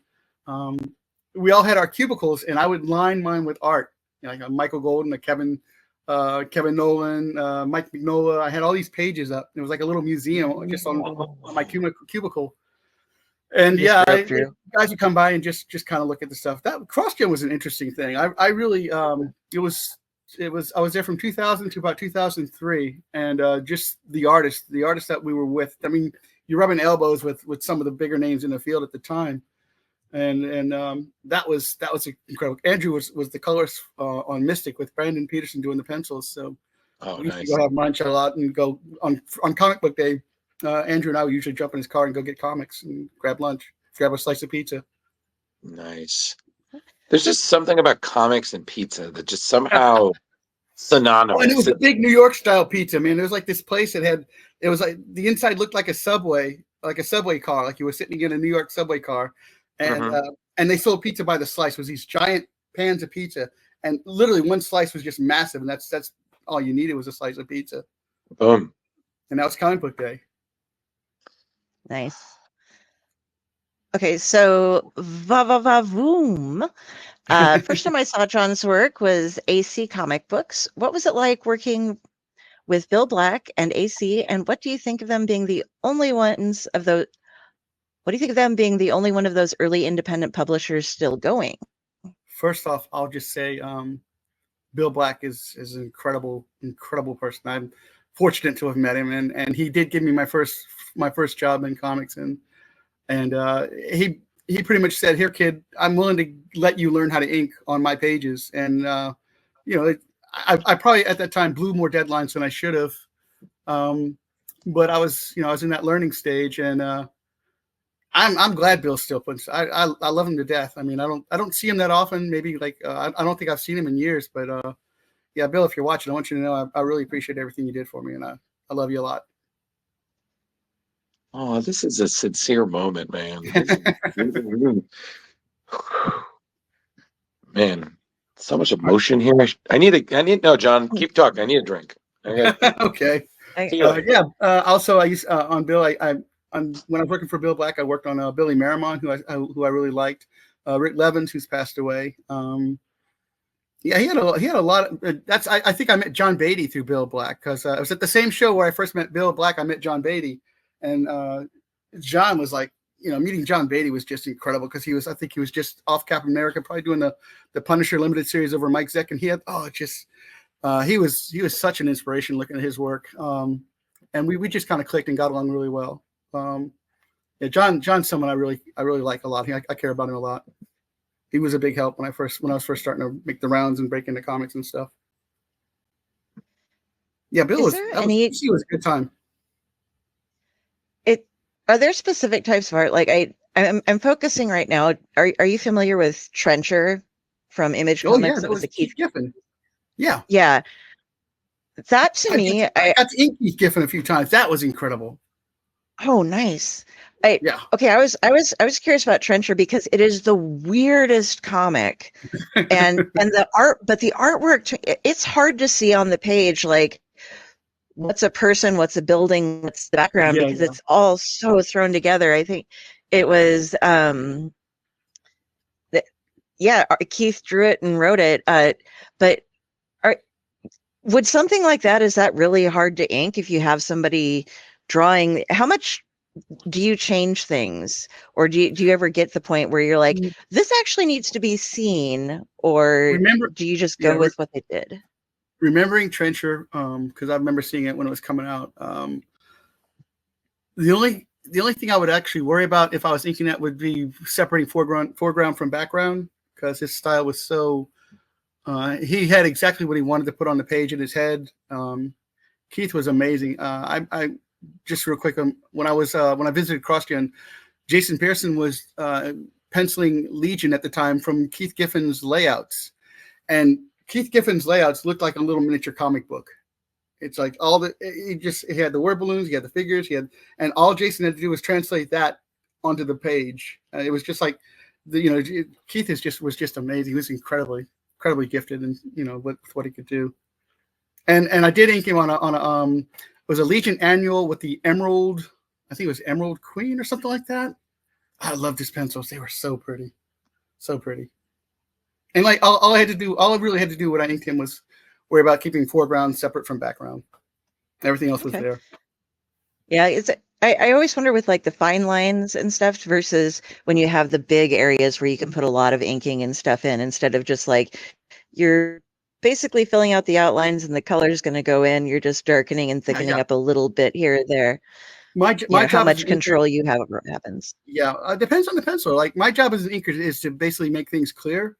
we all had our cubicles, and I would line mine with art. You know, like a Michael Golden, a Kevin Nolan, Mike Mignola. I had all these pages up. It was like a little museum just on my cubicle. And yeah, guys would come by and just kind of look at the stuff. That CrossGen was an interesting thing. I really it was I was there from 2000 to about 2003, and just the artists that we were with. I mean, you're rubbing elbows with some of the bigger names in the field at the time, and that was incredible. Andrew was the colorist on Mystic with Brandon Peterson doing the pencils. So we used to go have lunch a lot and go on comic book day. Andrew and I would usually jump in his car and go get comics and grab lunch, grab a slice of pizza. Nice. There's just something about comics and pizza that just somehow synonymous. Oh, and it was a big New York style pizza, man. There was like this place that it was like the inside looked like a subway car, like you were sitting in a New York subway car, and they sold pizza by the slice. It was these giant pans of pizza, and literally one slice was just massive, and that's all you needed was a slice of pizza. Boom. And that was comic book day. Nice. Okay, so voom. First time I saw John's work was AC Comic Books. What was it like working with Bill Black and AC, and what do you think of them being the only ones of those? What do you think of them being the only one of those early independent publishers still going? First off, I'll just say Bill Black is an incredible person. I'm fortunate to have met him, and he did give me my first job in comics, and he pretty much said, "Here, kid, I'm willing to let you learn how to ink on my pages." And you know, I probably at that time blew more deadlines than I should have, but I was in that learning stage, and I'm glad Bill still puts. I love him to death. I mean, I don't see him that often. Maybe like I don't think I've seen him in years, but yeah, Bill, if you're watching, I want you to know I really appreciate everything you did for me, and I love you a lot. Oh, this is a sincere moment, man. Man, so much emotion here. I need no, John, keep talking. I need a drink. Okay. Yeah. Also, I used on Bill. When I was working for Bill Black, I worked on Billy Maramon, who I really liked. Rick Levins, who's passed away. Yeah, he had a lot of. I think I met John Beatty through Bill Black because it was at the same show where I first met Bill Black. I met John Beatty, and John was like, meeting John Beatty was just incredible because I think he was just off Captain America, probably doing the Punisher limited series over Mike Zeck, and he had he was such an inspiration looking at his work, and we just kind of clicked and got along really well. Yeah, John's someone I really like a lot. I care about him a lot. He was a big help when I was first starting to make the rounds and break into comics and stuff. Yeah, Bill was a good time. Are there specific types of art? Like I'm focusing right now. Are you familiar with Trencher from Image Comics? Yeah, that was the Keith Giffen. Yeah. Yeah. That to me, I got to ink Keith Giffen a few times. That was incredible. Oh, nice. Okay, I was curious about Trencher because it is the weirdest comic, and the art, but the artwork, it's hard to see on the page, like what's a person, what's a building, what's the background, because it's all so thrown together. I think it was Keith drew it and wrote it, but would something like that, is that really hard to ink if you have somebody drawing? How much do you change things, or do you ever get the point where you're like, this actually needs to be seen, or do you just go with what they did? Remembering Trencher, because I remember seeing it when it was coming out. The only thing I would actually worry about if I was inking that would be separating foreground from background, because his style was so. He had exactly what he wanted to put on the page in his head. Keith was amazing. I just real quick, when I visited CrossGen, Jason Pearson was penciling Legion at the time from Keith Giffen's layouts, and Keith Giffen's layouts looked like a little miniature comic book. It's like he had the word balloons, he had the figures, and all Jason had to do was translate that onto the page. It was just like, Keith was just amazing. He was incredibly gifted, and with what he could do. And I did ink him on a it was a Legion annual with the Emerald, I think it was Emerald Queen or something like that. I loved his pencils. They were so pretty, so pretty. And like all I really had to do when I inked him was worry about keeping foreground separate from background. Everything else was there. Yeah, I always wonder with like the fine lines and stuff versus when you have the big areas where you can put a lot of inking and stuff in, instead of just like you're basically filling out the outlines and the color is going to go in. You're just darkening and thickening up a little bit here or there. My job, how much control you have over what happens. Yeah, it depends on the pencil. Like my job as an inker is to basically make things clear.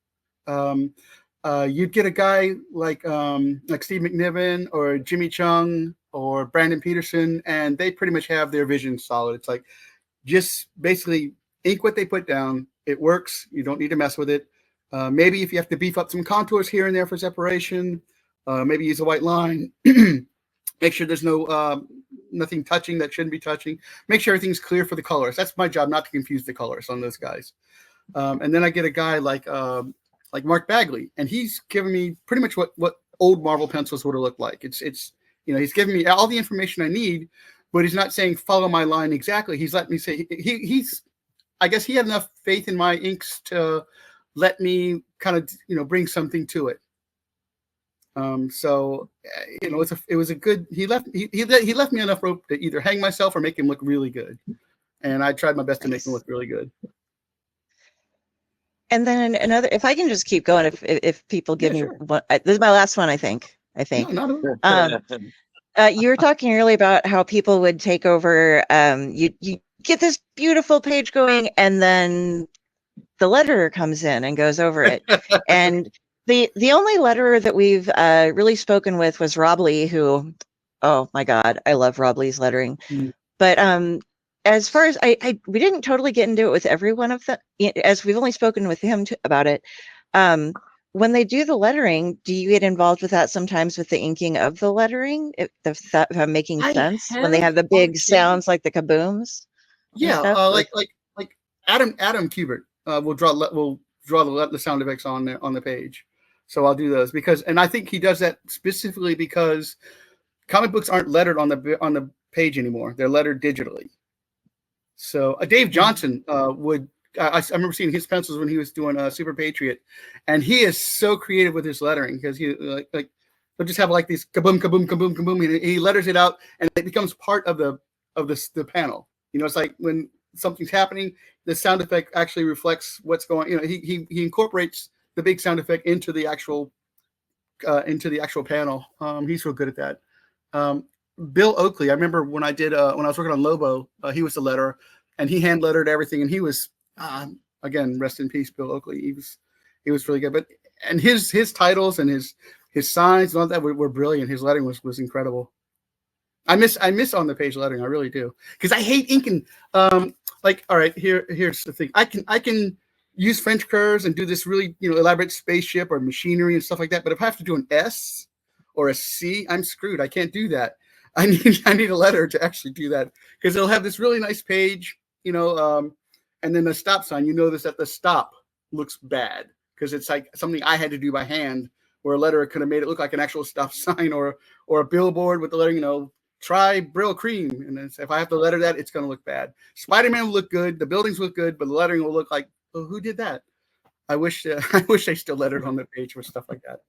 You'd get a guy like Steve McNiven or Jimmy Chung or Brandon Peterson, and they pretty much have their vision solid. It's like just basically ink what they put down. It works. You don't need to mess with it. Maybe if you have to beef up some contours here and there for separation, maybe use a white line. Make sure there's nothing touching that shouldn't be touching. Make sure everything's clear for the colors. That's my job, not to confuse the colors on those guys. And then I get a guy like Mark Bagley, and he's giving me pretty much what old Marvel pencils would have looked like. It's he's giving me all the information I need, but he's not saying follow my line exactly. He's letting me say he's I guess he had enough faith in my inks to let me kind of bring something to it. So it was a good. He left me enough rope to either hang myself or make him look really good, and I tried my best to make him look really good. And then another, if I can just keep going, if people give me one, this is my last one, I think. You were talking earlier about how people would take over. You get this beautiful page going, and then the letterer comes in and goes over it. And the only letterer that we've really spoken with was Rob Lee, who, oh my God, I love Rob Lee's lettering. But as far as we didn't totally get into it with every one of them, as we've only spoken with him about it. When they do the lettering, do you get involved with that sometimes with the inking of the lettering? If I'm making sense, when they have the big sounds like the kabooms. Yeah, like Adam Kubert will draw the sound effects on the page. So I'll do those and I think he does that specifically because comic books aren't lettered on the page anymore. They're lettered digitally. So Dave Johnson would. I remember seeing his pencils when he was doing Super Patriot, and he is so creative with his lettering because he like he'll just have like these kaboom, kaboom, kaboom, kaboom, and he letters it out, and it becomes part of the panel. It's like when something's happening, the sound effect actually reflects what's going. He incorporates the big sound effect into the actual panel. He's real good at that. Bill Oakley, I remember when I was working on Lobo, he was the letterer, and he hand lettered everything, and he was again, rest in peace, Bill Oakley. He was really good, and his titles and his signs and all that were brilliant. His lettering was incredible. I miss on the page lettering, I really do, because I hate inking. All right, here's the thing. I can use French curves and do this really elaborate spaceship or machinery and stuff like that. But if I have to do an S or a C, I'm screwed. I can't do that. I need a letter to actually do that, because it'll have this really nice page, and then the stop sign. That the stop looks bad because it's like something I had to do by hand, where a letterer could have made it look like an actual stop sign or a billboard with the lettering, try Brill Cream. And if I have to letter that, it's going to look bad. Spider-Man will look good. The buildings look good, but the lettering will look like, oh, who did that? I wish they still lettered on the page with stuff like that.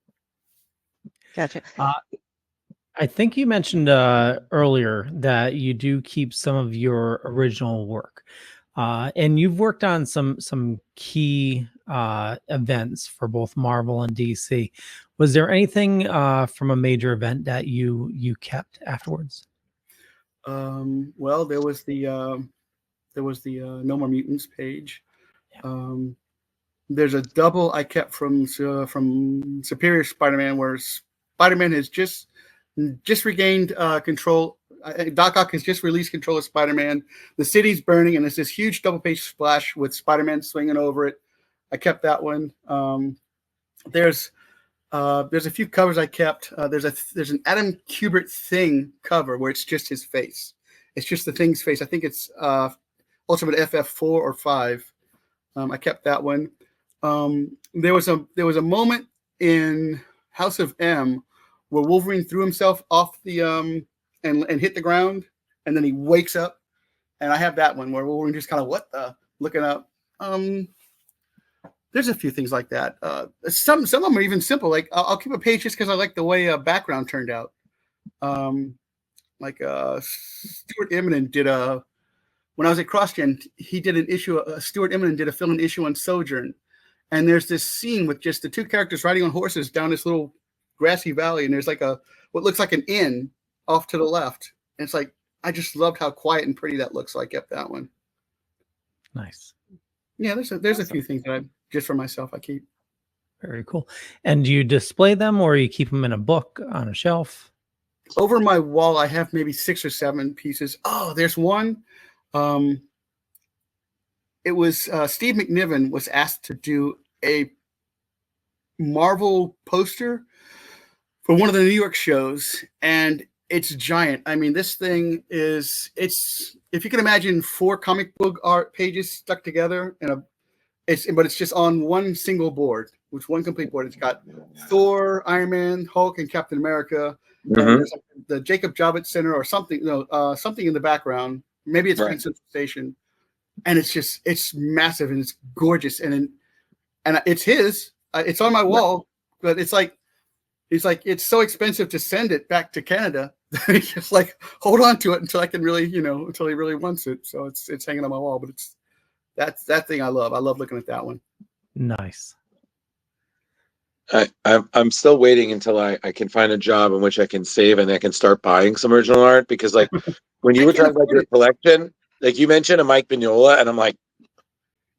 Gotcha. I think you mentioned earlier that you do keep some of your original work, and you've worked on some key events for both Marvel and DC. Was there anything from a major event that you kept afterwards? Well, there was the No More Mutants page. There's a double I kept from Superior Spider-Man, where Spider-Man has just just regained control. Doc Ock has just released control of Spider-Man. The city's burning, and there's this huge double-page splash with Spider-Man swinging over it. I kept that one. There's a few covers I kept. There's an Adam Kubert Thing cover where it's just his face. It's just the Thing's face. I think it's Ultimate FF4 or 5. I kept that one. There was a moment in House of M where Wolverine threw himself off the and hit the ground, and then he wakes up, and I have that one where Wolverine just kind of looking up. There's a few things like that. Some of them are even simple. Like I'll keep a page just because I like the way a background turned out. Stuart Immonen did when I was at CrossGen, he did an issue. Stuart Immonen did a fill-in issue on Sojourn, and there's this scene with just the two characters riding on horses down this little grassy valley, and there's like what looks like an inn off to the left. And it's like I just loved how quiet and pretty that looks. So I kept that one. Nice. Yeah, there's a few things that I just for myself I keep. Very cool. And do you display them, or you keep them in a book on a shelf? Over my wall, I have maybe 6 or 7 pieces. Oh, there's one. It was Steve McNiven was asked to do a Marvel poster for one of the New York shows, and it's giant. I mean, this thing it's if you can imagine 4 comic book art pages stuck together but it's just on one single board, which one complete board. It's got Thor, Iron Man, Hulk, and Captain America. Mm-hmm. And there's the Jacob Javits Center or something, something in the background. Maybe it's Grand Central Station, and it's massive and it's gorgeous, and it's his. It's on my wall, but it's like it's so expensive to send it back to Canada. He's just like, hold on to it until I can really, until he really wants it. So it's hanging on my wall, but that's that thing I love. I love looking at that one. Nice. I'm still waiting until I can find a job in which I can save and I can start buying some original art, because like when you were talking about your collection, like you mentioned a Mike Mignola, and I'm like,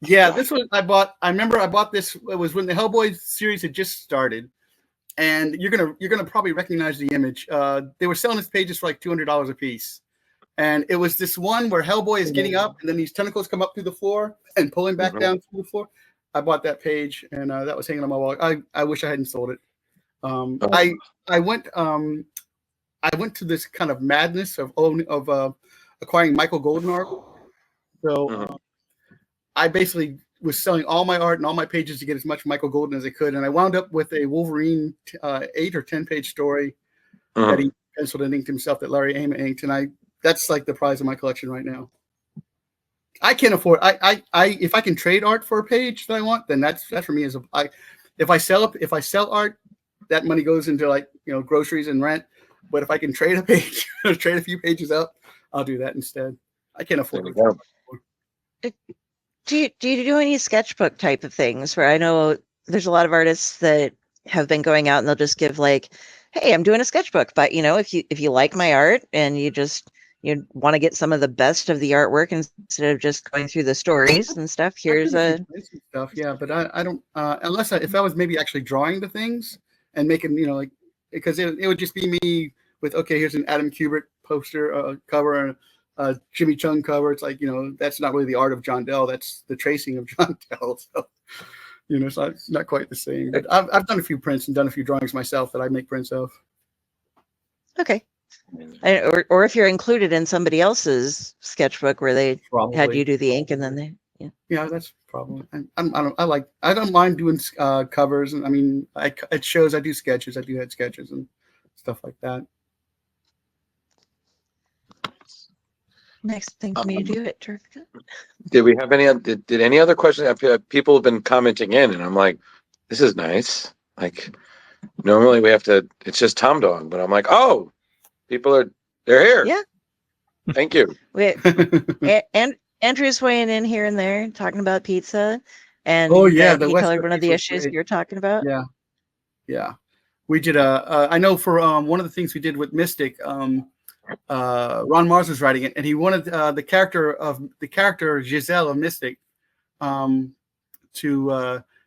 yeah, this one I bought. I remember I bought this. It was when the Hellboy series had just started, and you're gonna probably recognize the image. They were selling his pages for like $200 a piece, and it was this one where Hellboy is getting up, and then these tentacles come up through the floor and pulling back down through the floor. I bought that page, and that was hanging on my wall. I wish I hadn't sold it. I went to this kind of madness of acquiring Michael Golden art. So I basically was selling all my art and all my pages to get as much Michael Golden as I could, and I wound up with a Wolverine 8 or 10 page story that he penciled and inked himself that Larry Hama inked, and that's like the prize of my collection right now. I can't afford. If I can trade art for a page that I want, then that for me is if I sell art, that money goes into like groceries and rent. But if I can trade a page, trade a few pages up, I'll do that instead. I can't afford it. Do you do any sketchbook type of things? Where I know there's a lot of artists that have been going out and they'll just give like, "Hey, I'm doing a sketchbook," but if you like my art and you want to get some of the best of the artwork instead of just going through the stories and stuff. Here's stuff, yeah. But I don't unless if I was maybe actually drawing the things and making like, because it would just be me with here's an Adam Kubert poster cover and a Jimmy Chung cover. It's like that's not really the art of John Dell. That's the tracing of John Dell. So it's not quite the same. But I've done a few prints and done a few drawings myself that I make prints of. Okay. Or if you're included in somebody else's sketchbook where they had you do the ink and then that's probably. I don't mind doing covers, and I mean it shows I do sketches, I do head sketches and stuff like that. Next thing for me to do it. Terrific. Did we have did any other questions? People have been commenting in, and I'm like, this is nice. Like normally it's just Tom Dog, but I'm like, oh, they're here. Yeah. Thank you. And Andrew's weighing in here and there, talking about pizza. And he colored one of the issues you're talking about. Yeah. We did I know for one of the things we did with Mystic, Ron Mars was writing it, and he wanted the character Giselle of Mystic to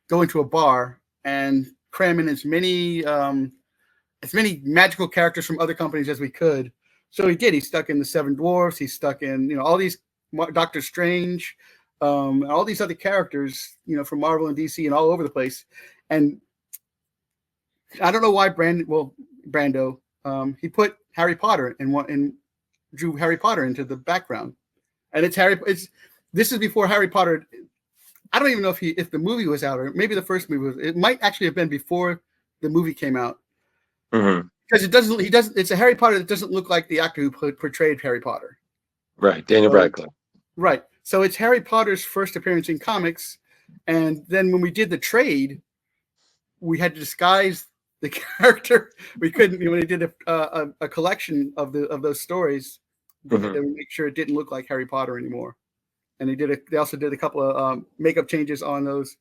go into a bar and cram in as many as many magical characters from other companies as we could. So he did. He stuck in the Seven Dwarfs. He stuck in, all these Doctor Strange, all these other characters, from Marvel and DC and all over the place. And I don't know why Brando, he put Harry Potter and drew Harry Potter into the background. And this is before Harry Potter. I don't even know if the movie was out, or maybe the first movie was. It might actually have been before the movie came out. Mm-hmm. Because it's a Harry Potter that doesn't look like the actor who portrayed Harry Potter. Right, Daniel Radcliffe. Right. So it's Harry Potter's first appearance in comics, and then when we did the trade, we had to disguise the character. We couldn't. When he did a collection of those stories, they would make sure it didn't look like Harry Potter anymore. And they also did a couple of makeup changes on those.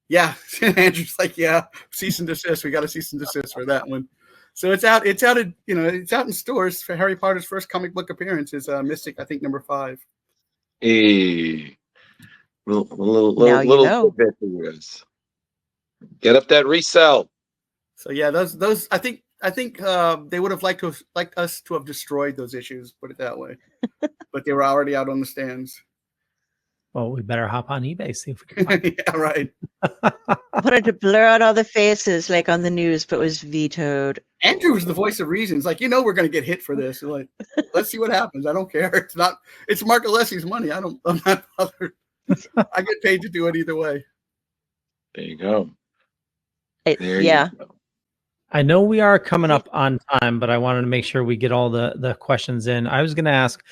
Yeah, Andrew's like, yeah, cease and desist. We got a cease and desist for that one. So it's out in stores for Harry Potter's first comic book appearance is Mystic, I think, number 5. Hey, little bit for us. Get up that resell. So yeah, those I think they would have liked us to have destroyed those issues, put it that way. But they were already out on the stands. Well, we better hop on eBay, see if we can find yeah, right. Wanted to blur out all the faces like on the news, but was vetoed. Andrew was the voice of reason. It's like, we're going to get hit for this. Like, let's see what happens. I don't care. It's Mark Alessi's money. I'm not bothered. I get paid to do it either way. There you go. Yeah. You go. I know we are coming up on time, but I wanted to make sure we get all the questions in. I was going to ask,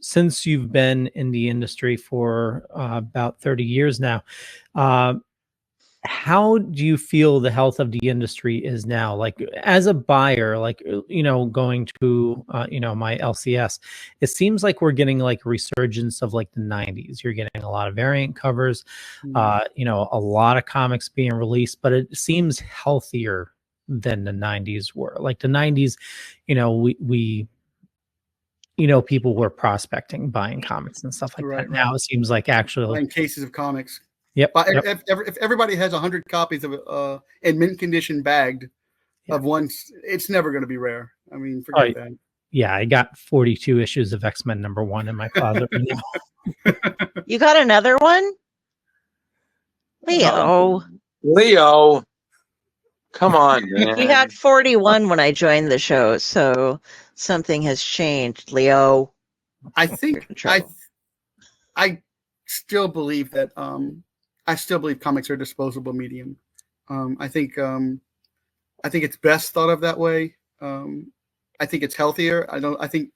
since you've been in the industry for about 30 years now, how do you feel the health of the industry is now? Like as a buyer, going to, my LCS, it seems like we're getting like a resurgence of like the 90s. You're getting a lot of variant covers, a lot of comics being released, but it seems healthier than the 90s were. Like the 90s, we people were prospecting, buying comics and stuff like that. Now it seems like actually buying cases of comics. Yep. If everybody has 100 copies of in mint condition bagged of one, it's never going to be rare. I mean, forget that. Yeah, I got 42 issues of X-Men #1 in my closet right now. You got another one? Leo. Come on, man. You had 41 when I joined the show, so something has changed, Leo. I think I still believe that comics are a disposable medium. I think it's best thought of that way. I think it's healthier. I think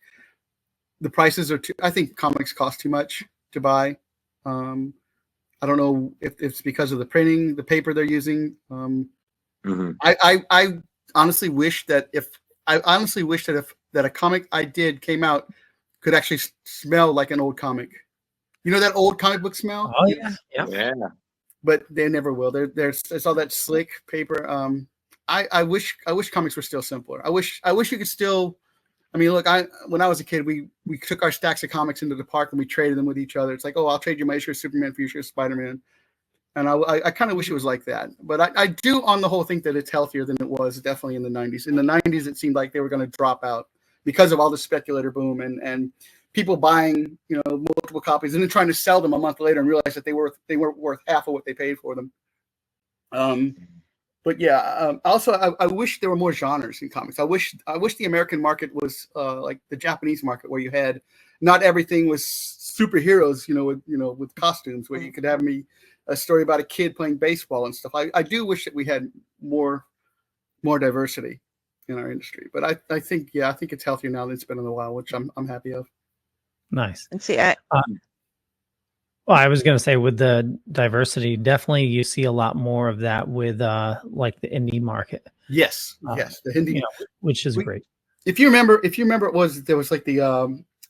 the prices are I think comics cost too much to buy. I don't know if it's because of the printing, the paper they're using. I honestly wish that if a comic I did came out could actually smell like an old comic. You know that old comic book smell? Oh yeah. But they never will. It's all that slick paper. I wish comics were still simpler. I wish you could still. I mean, look, when I was a kid, we took our stacks of comics into the park and we traded them with each other. It's like, oh, I'll trade you my issue of Superman for your issue of Spider-Man. And I kind of wish it was like that. But I do, on the whole, think that it's healthier than it was definitely in the 90s. In the 90s, it seemed like they were going to drop out because of all the speculator boom and people buying, multiple copies and then trying to sell them a month later and realize that they weren't worth half of what they paid for them. But yeah, also I wish there were more genres in comics. I wish the American market was like the Japanese market, where you had not everything was superheroes, with costumes, where you could have a story about a kid playing baseball and stuff. I do wish that we had more diversity in our industry, but I think it's healthier now than it's been in a while, which I'm happy of. Nice. And see, well, I was going to say with the diversity, definitely you see a lot more of that with like the indie market. Yes, the indie, which is great. If you remember, there was like the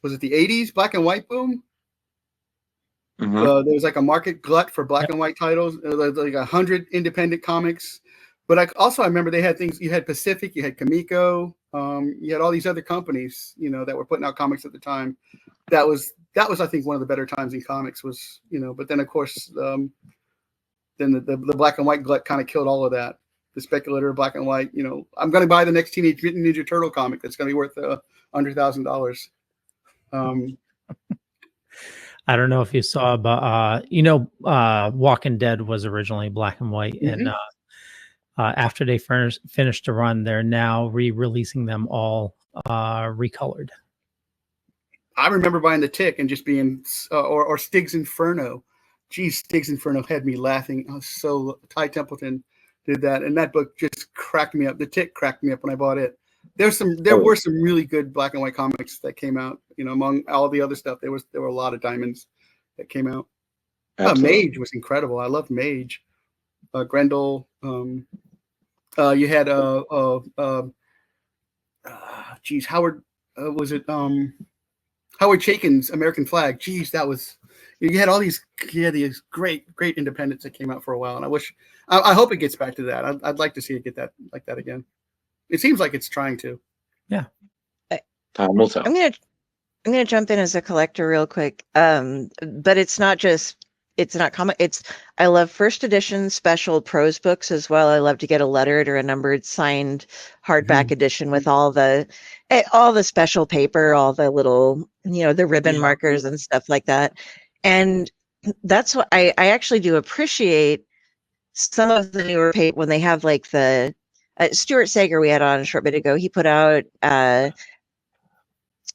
was it the 80s black and white boom? There was like a market glut for black and white titles. Like 100 independent comics. But I remember they had things. You had Pacific, you had Comico, you had all these other companies, that were putting out comics at the time. That was I think one of the better times in comics was, But then of course, then the black and white glut kind of killed all of that. the speculator black and white. I'm going to buy the next Teenage Mutant Ninja Turtle comic that's going to be worth under $1,000. I don't know if you saw, but Walking Dead was originally black and white, and after they finished the run, they're now re-releasing them all recolored. I remember buying The Tick and just being, or Stig's Inferno. Geez, Stig's Inferno had me laughing. So Ty Templeton did that, and that book just cracked me up. The Tick cracked me up when I bought it. There were some really good black and white comics that came out. Among all the other stuff, there were a lot of diamonds that came out. Mage was incredible. I loved Mage. Grendel. You had Howard. Was it Howard Chaykin's American Flag? Geez, that was. You had these great independents that came out for a while, and I hope it gets back to that. I'd like to see it get that like that again. It seems like it's trying to. Yeah. Time will tell. I'm gonna jump in as a collector real quick. But it's not comic. I love first edition special prose books as well. I love to get a lettered or a numbered signed hardback edition with all the special paper, all the little, the ribbon markers and stuff like that. And that's what I actually do appreciate some of the newer paper when they have like the Stuart Sager we had on a short bit ago. He put out The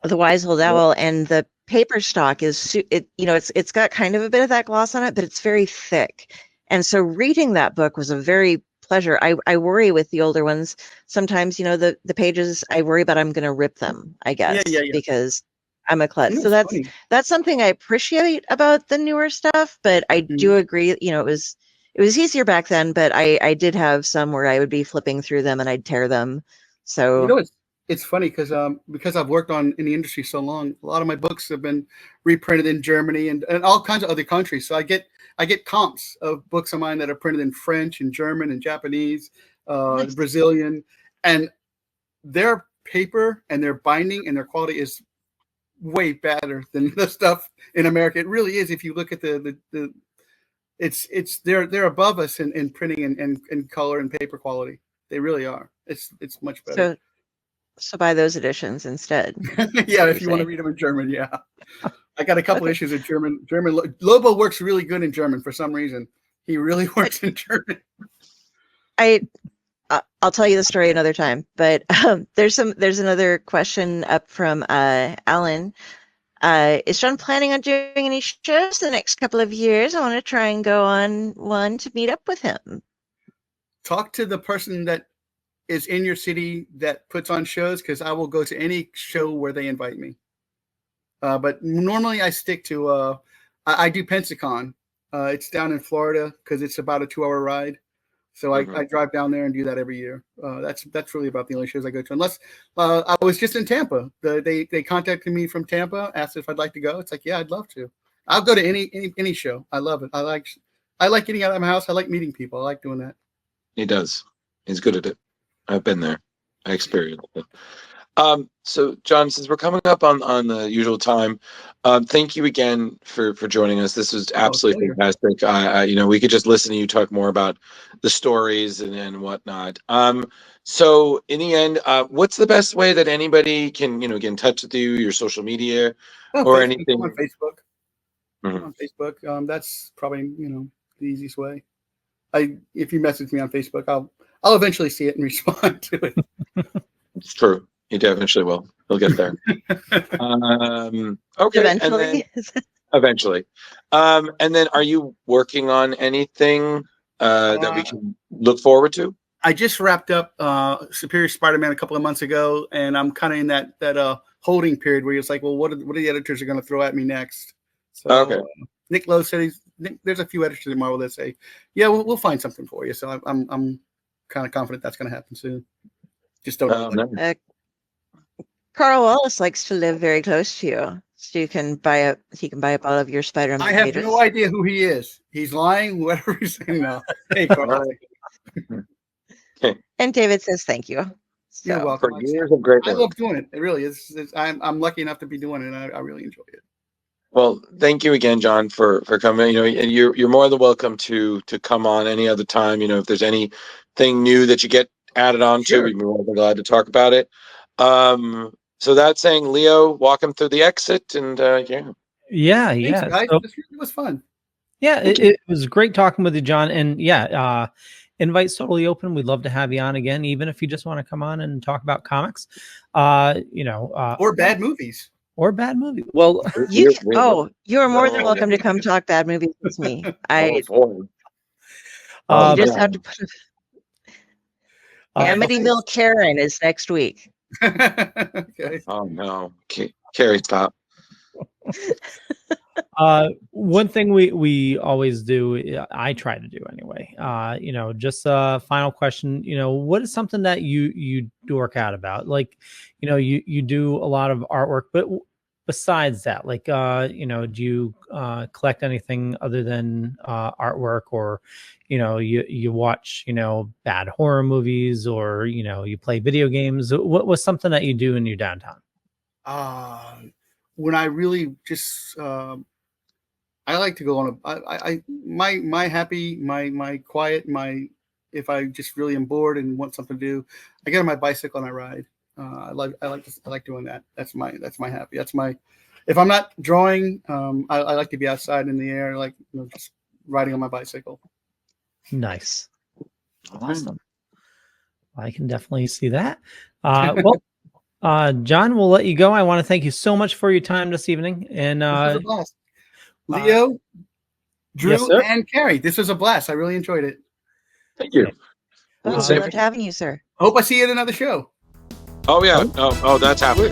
Wise Old Owl, and the paper stock is it's got kind of a bit of that gloss on it, but it's very thick. And so reading that book was a very pleasure. I worry with the older ones sometimes, the pages, I worry about I'm going to rip them, I guess, because I'm a klutz. So that's something I appreciate about the newer stuff, but I do agree, it was easier back then, but I did have some where I would be flipping through them and I'd tear them. So it's funny because I've worked in the industry so long, a lot of my books have been reprinted in Germany and all kinds of other countries. So I get comps of books of mine that are printed in French and German and Japanese, Nice. Brazilian, and their paper and their binding and their quality is way better than the stuff in America. It really is. If you look at they're above us in printing and color and paper quality. They really are. It's much better. So buy those editions instead. Yeah, if you want to read them in German, yeah. I got a couple issues in German. Lobo works really good in German for some reason. He really works in German. I'll tell you the story another time. But there's another question up from Alan. Is John planning on doing any shows the next couple of years? I want to try and go on one to meet up with him. Talk to the person that is in your city that puts on shows, because I will go to any show where they invite me. But normally I stick to I do Pensacon. It's down in Florida because it's about a 2-hour ride. So I drive down there and do that every year. That's really about the only shows I go to. Unless I was just in Tampa. They contacted me from Tampa, asked if I'd like to go. It's like, yeah, I'd love to. I'll go to any show. I love it. I like getting out of my house. I like meeting people. I like doing that. He does. He's good at it. I've been there. I experienced it. So John, since we're coming up on the usual time, thank you again for joining us. This was absolutely fantastic. We could just listen to you talk more about the stories and whatnot. So in the end, what's the best way that anybody can, get in touch with you, your social media or anything? On Facebook. On Facebook. That's probably, the easiest way. If you message me on Facebook, I'll eventually see it and respond to it. It's true. He definitely will. He'll get there. Okay. Eventually. Eventually. And then are you working on anything that we can look forward to? I just wrapped up Superior Spider-Man a couple of months ago, and I'm kind of in that holding period where it's like, well, what are the editors are going to throw at me next? So Nick Lowe said there's a few editors at Marvel that say, yeah, we'll find something for you. So I'm kind of confident that's going to happen soon. Just don't know. Carl Wallace likes to live very close to you, so he can buy up all of your Spider-Man I have pages. no idea who he is. He's lying, whatever he's saying now. Hey, Carl. Okay. And David says thank you. So. You're welcome. For years of great work. I love doing it. It really is. I'm lucky enough to be doing it, and I really enjoy it. Well, thank you again, John, for coming. And you're more than welcome to come on any other time. If there's any anything new that you get added on to, Sure. we'd be more than glad to talk about it. So that's saying, Leo, walk him through the exit, and Yeah. Thanks, guys. So, This really was fun. yeah, it was great talking with you, John. And yeah, invite's totally open. We'd love to have you on again, even if you just want to come on and talk about comics, Or bad movies. or bad movie. Well, You are more than welcome to come talk bad movies with me. oh boy. You just have to put Amityville Karen is next week. Okay. Oh no, Carrie, stop. One thing we always do, I try to do anyway. Just a final question. What is something that you dork out about? Like, you do a lot of artwork, but besides that, like, do you collect anything other than artwork, or you watch bad horror movies, or you play video games? What was something that you do in your downtime? When I really just I like to go on my happy, my quiet, if I just really am bored and want something to do, I get on my bicycle and I ride. I like doing that. That's my happy. If I'm not drawing, I like to be outside in the air, like just riding on my bicycle. Nice. Awesome. I can definitely see that. Well, John, we'll let you go. I want to thank you so much for your time this evening. And this was a blast. Leo, Drew, yes, and Carrie, this was a blast. I really enjoyed it. Thank you. I loved having you, sir. Hope I see you at another show. Oh yeah. Oh, that's happening.